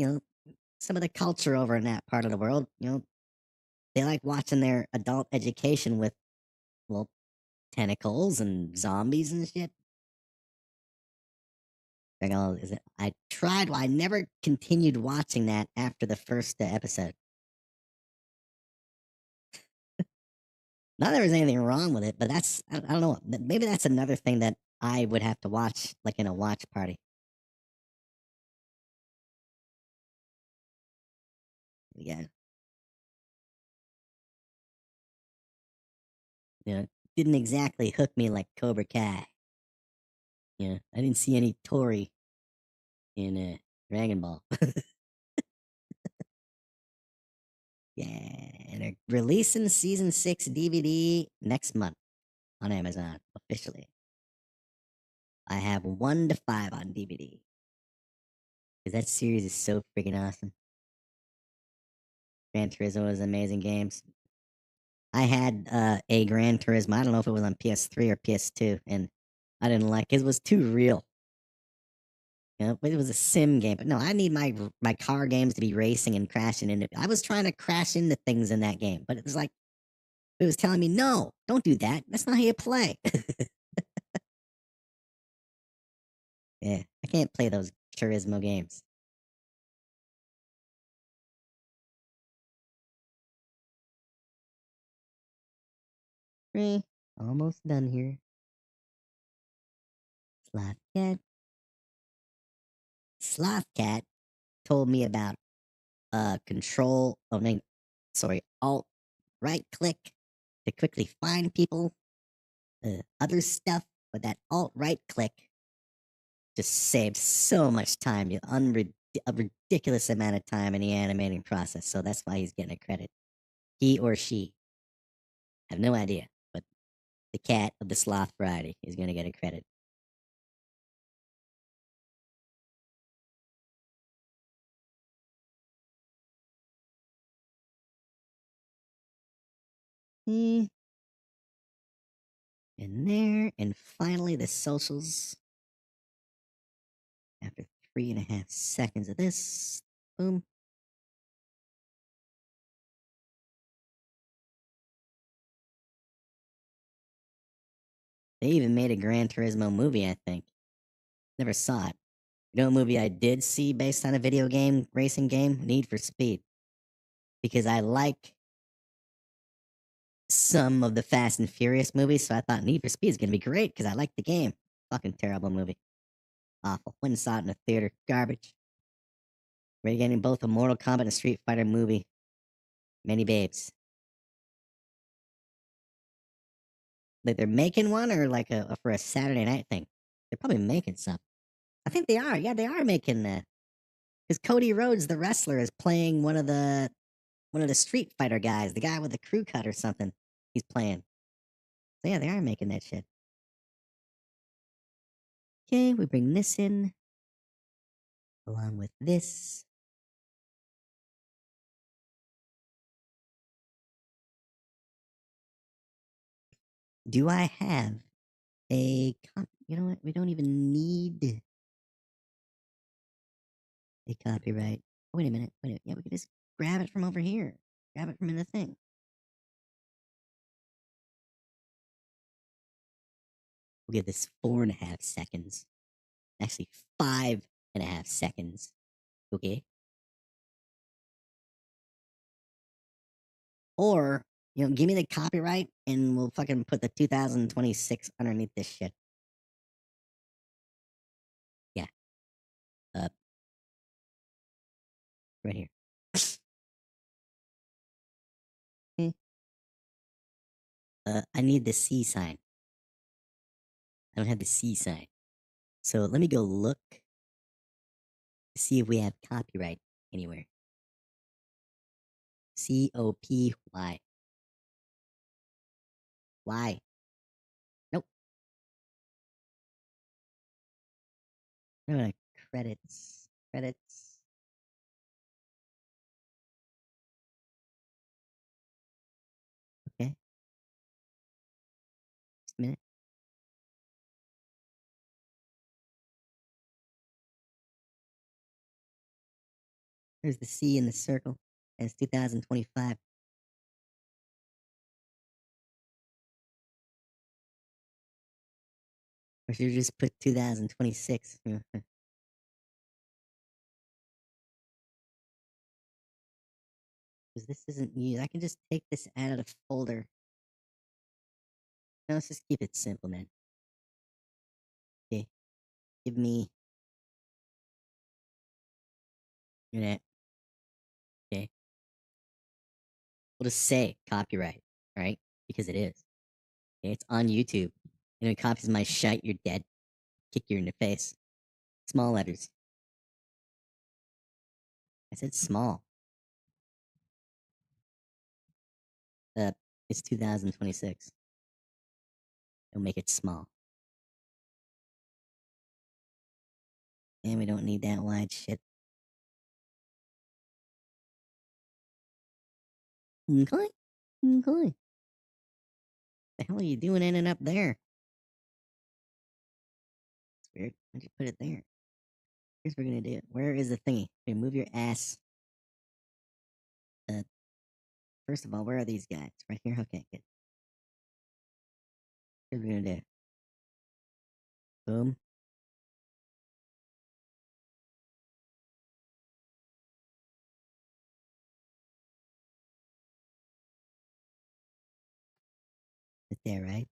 some of the culture over in that part of the world. They like watching their adult education with, well, tentacles and zombies and shit. Like, oh, is it? I tried. Well, I never continued watching that after the first episode. Not that there was anything wrong with it, but I don't know. Maybe that's another thing that I would have to watch, like in a watch party. Yeah, yeah. Didn't exactly hook me like Cobra Kai. Yeah, I didn't see any Tori in Dragon Ball. Yeah, and they're releasing season 6 DVD next month on Amazon officially. I have 1 to 5 on DVD because that series is so freaking awesome. Gran Turismo is amazing games. I had a Gran Turismo. I don't know if it was on PS3 or PS2, and I didn't like it. It was too real. You know, but it was a sim game. But no, I need my car games to be racing and crashing into. I was trying to crash into things in that game, but it was like it was telling me, no, don't do that. That's not how you play. Yeah, I can't play those Turismo games. Almost done here. Sloth Cat. Sloth Cat told me about control. Oh, no, sorry, alt right click to quickly find people, other stuff. But that alt right click just saves so much time, a ridiculous amount of time in the animating process. So that's why he's getting a credit. He or she, I have no idea, but the cat of the sloth variety is going to get a credit. Hmm. And there, and finally the socials. After 3.5 seconds of this, boom. They even made a Gran Turismo movie, I think. Never saw it. You know a movie I did see based on a video game, racing game? Need for Speed. Because I like some of the Fast and Furious movies, so I thought Need for Speed is gonna be great because I like the game. Fucking terrible movie. Awful. Went and saw it in the theater. Garbage. We're getting both a Mortal Kombat and a Street Fighter movie. Many babes. Like they're making one or like for a Saturday night thing? They're probably making some. I think they are. Yeah, they are making because Cody Rhodes, the wrestler, is playing one of the Street Fighter guys, the guy with the crew cut or something. He's playing. So yeah, they are making that shit. Okay, we bring this in along with this. Do I have you know what? We don't even need a copyright. Wait a minute. Wait a minute. Yeah, we can just grab it from over here. Grab it from in the thing. We'll give this 4.5 seconds. Actually, 5.5 seconds. Okay. Or, give me the copyright and we'll fucking put the 2026 underneath this shit. Yeah. Right here. Hmm. I need the C sign. I don't have the C sign. So let me go look to see if we have copyright anywhere. COPY. Why? Nope. No, credits. Credits. Okay. Just a minute. There's the C in the circle. And it's 2025. Or should you just put 2026? Because this isn't used. I can just take this out of the folder. No, let's just keep it simple, man. Okay. Give me internet. Okay. We'll just say copyright, right? Because it is. Okay, it's on YouTube. And if it copies my shite, you're dead. Kick you in the face. Small letters. I said small. It's 2026. Don't make it small. And we don't need that wide shit. Okay. Okay. The hell are you doing ending up there? It's weird. Why'd you put it there? Here's what we're gonna do. Where is the thingy? Okay, move your ass. First of all, where are these guys? Right here? Okay, good. Here's what we're gonna do. Boom. It's there, right?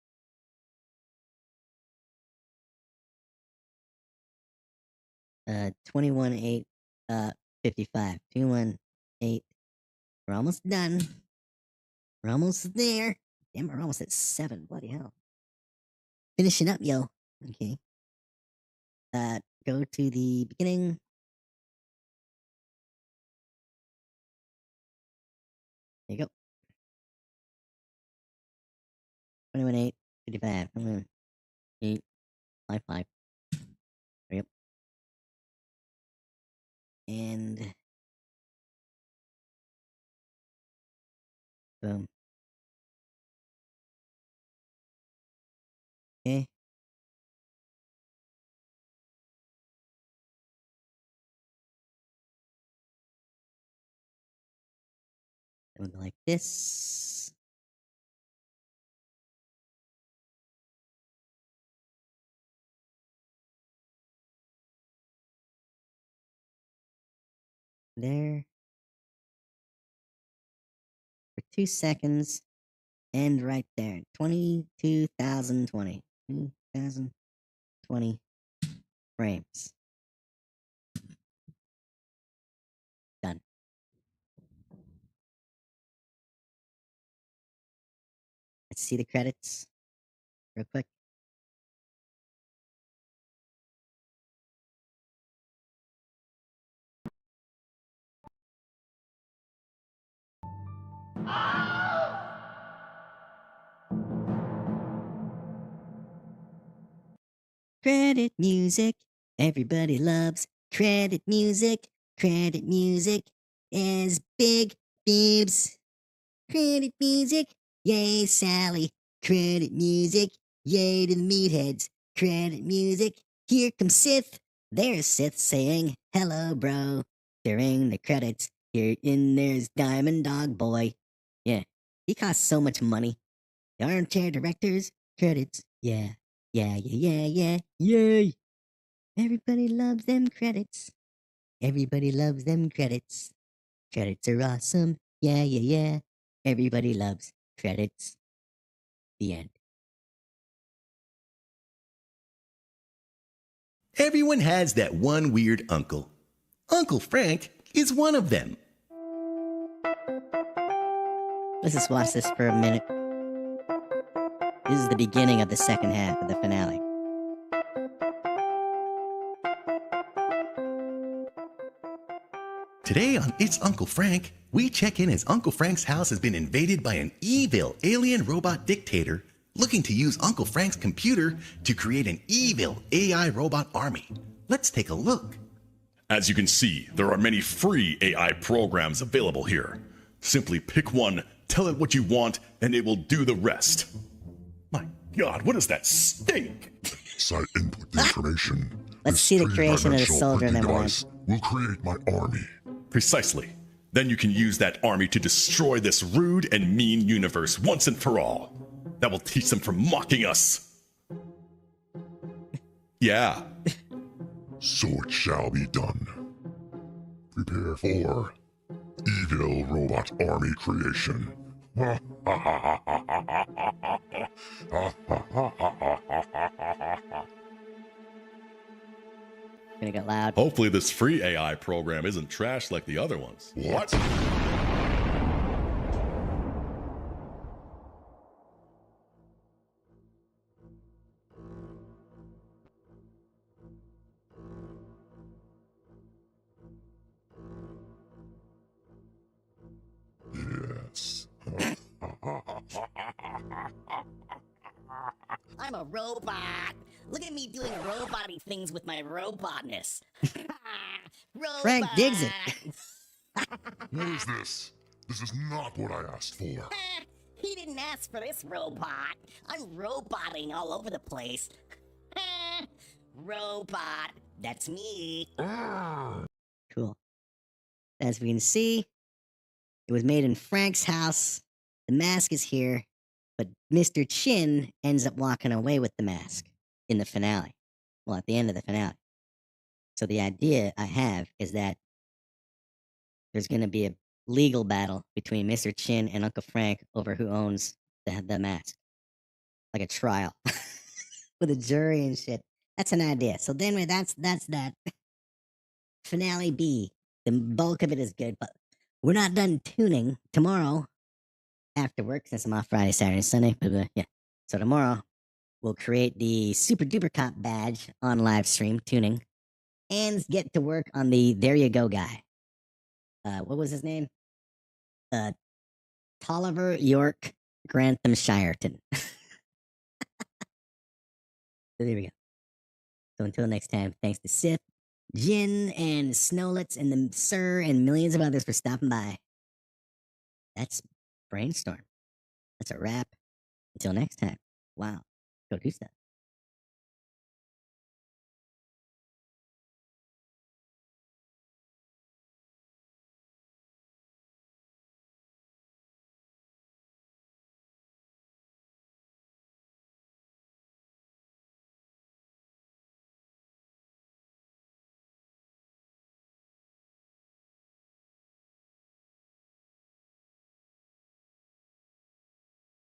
Uh, 21-8, 55. 21-8. We're almost done. We're almost there. Damn, we're almost at 7. Bloody hell. Finishing up, yo. Okay. Go to the beginning. There you go. 21-8, 55. 8, 5. There you go. And boom. Okay. Then we'll go like this. There. For 2 seconds. And right there. 2020. 2020 frames. Done. Let's see the credits real quick. Credit music. Everybody loves credit music. Credit music is big boobs. Credit music. Yay, Sally. Credit music. Yay to the meatheads. Credit music. Here comes Sith. There's Sith saying, hello, bro. During the credits, here in there's Diamond Dog Boy. Yeah, he costs so much money. The armchair directors, credits. Yeah, yeah. Yay! Everybody loves them credits. Everybody loves them credits. Credits are awesome. Yeah. Everybody loves credits. The end. Everyone has that one weird uncle. Uncle Frank is one of them. Let's just watch this for a minute. This is the beginning of the second half of the finale. Today on It's Uncle Frank, we check in as Uncle Frank's house has been invaded by an evil alien robot dictator looking to use Uncle Frank's computer to create an evil AI robot army. Let's take a look. As you can see, there are many free AI programs available here. Simply pick one, tell it what you want, and it will do the rest. My God, what is that stink? Site input the information. Let's see the creation of the soldier in their mind. Will create my army. Precisely. Then you can use that army to destroy this rude and mean universe once and for all. That will teach them from mocking us. Yeah. So it shall be done. Prepare for evil robot army creation. Gonna get loud. Hopefully this free AI program isn't trash like the other ones. What? Yes. I'm a robot. Look at me doing robot-y things with my robotness. Robot. Frank digs it. What is this? This is not what I asked for. He didn't ask for this robot. I'm roboting all over the place. Robot. That's me. Cool. As we can see, it was made in Frank's house. The mask is here, but Mr. Chin ends up walking away with the mask in the finale. Well, at the end of the finale. So the idea I have is that there's going to be a legal battle between Mr. Chin and Uncle Frank over who owns the mask. Like a trial with a jury and shit. That's an idea. So then that's that. Finale B. The bulk of it is good, but we're not done tuning. Tomorrow, after work, since I'm off Friday, Saturday, Sunday, yeah. So tomorrow, we'll create the Super Duper Cop badge on live stream tuning and get to work on the There You Go guy. What was his name? Tolliver York Grantham Shireton. So there we go. So until next time, thanks to Sith, Jin, and Snowlets, and the Sir, and millions of others for stopping by. That's Brainstorm. That's a wrap. Until next time. Wow. Go do stuff.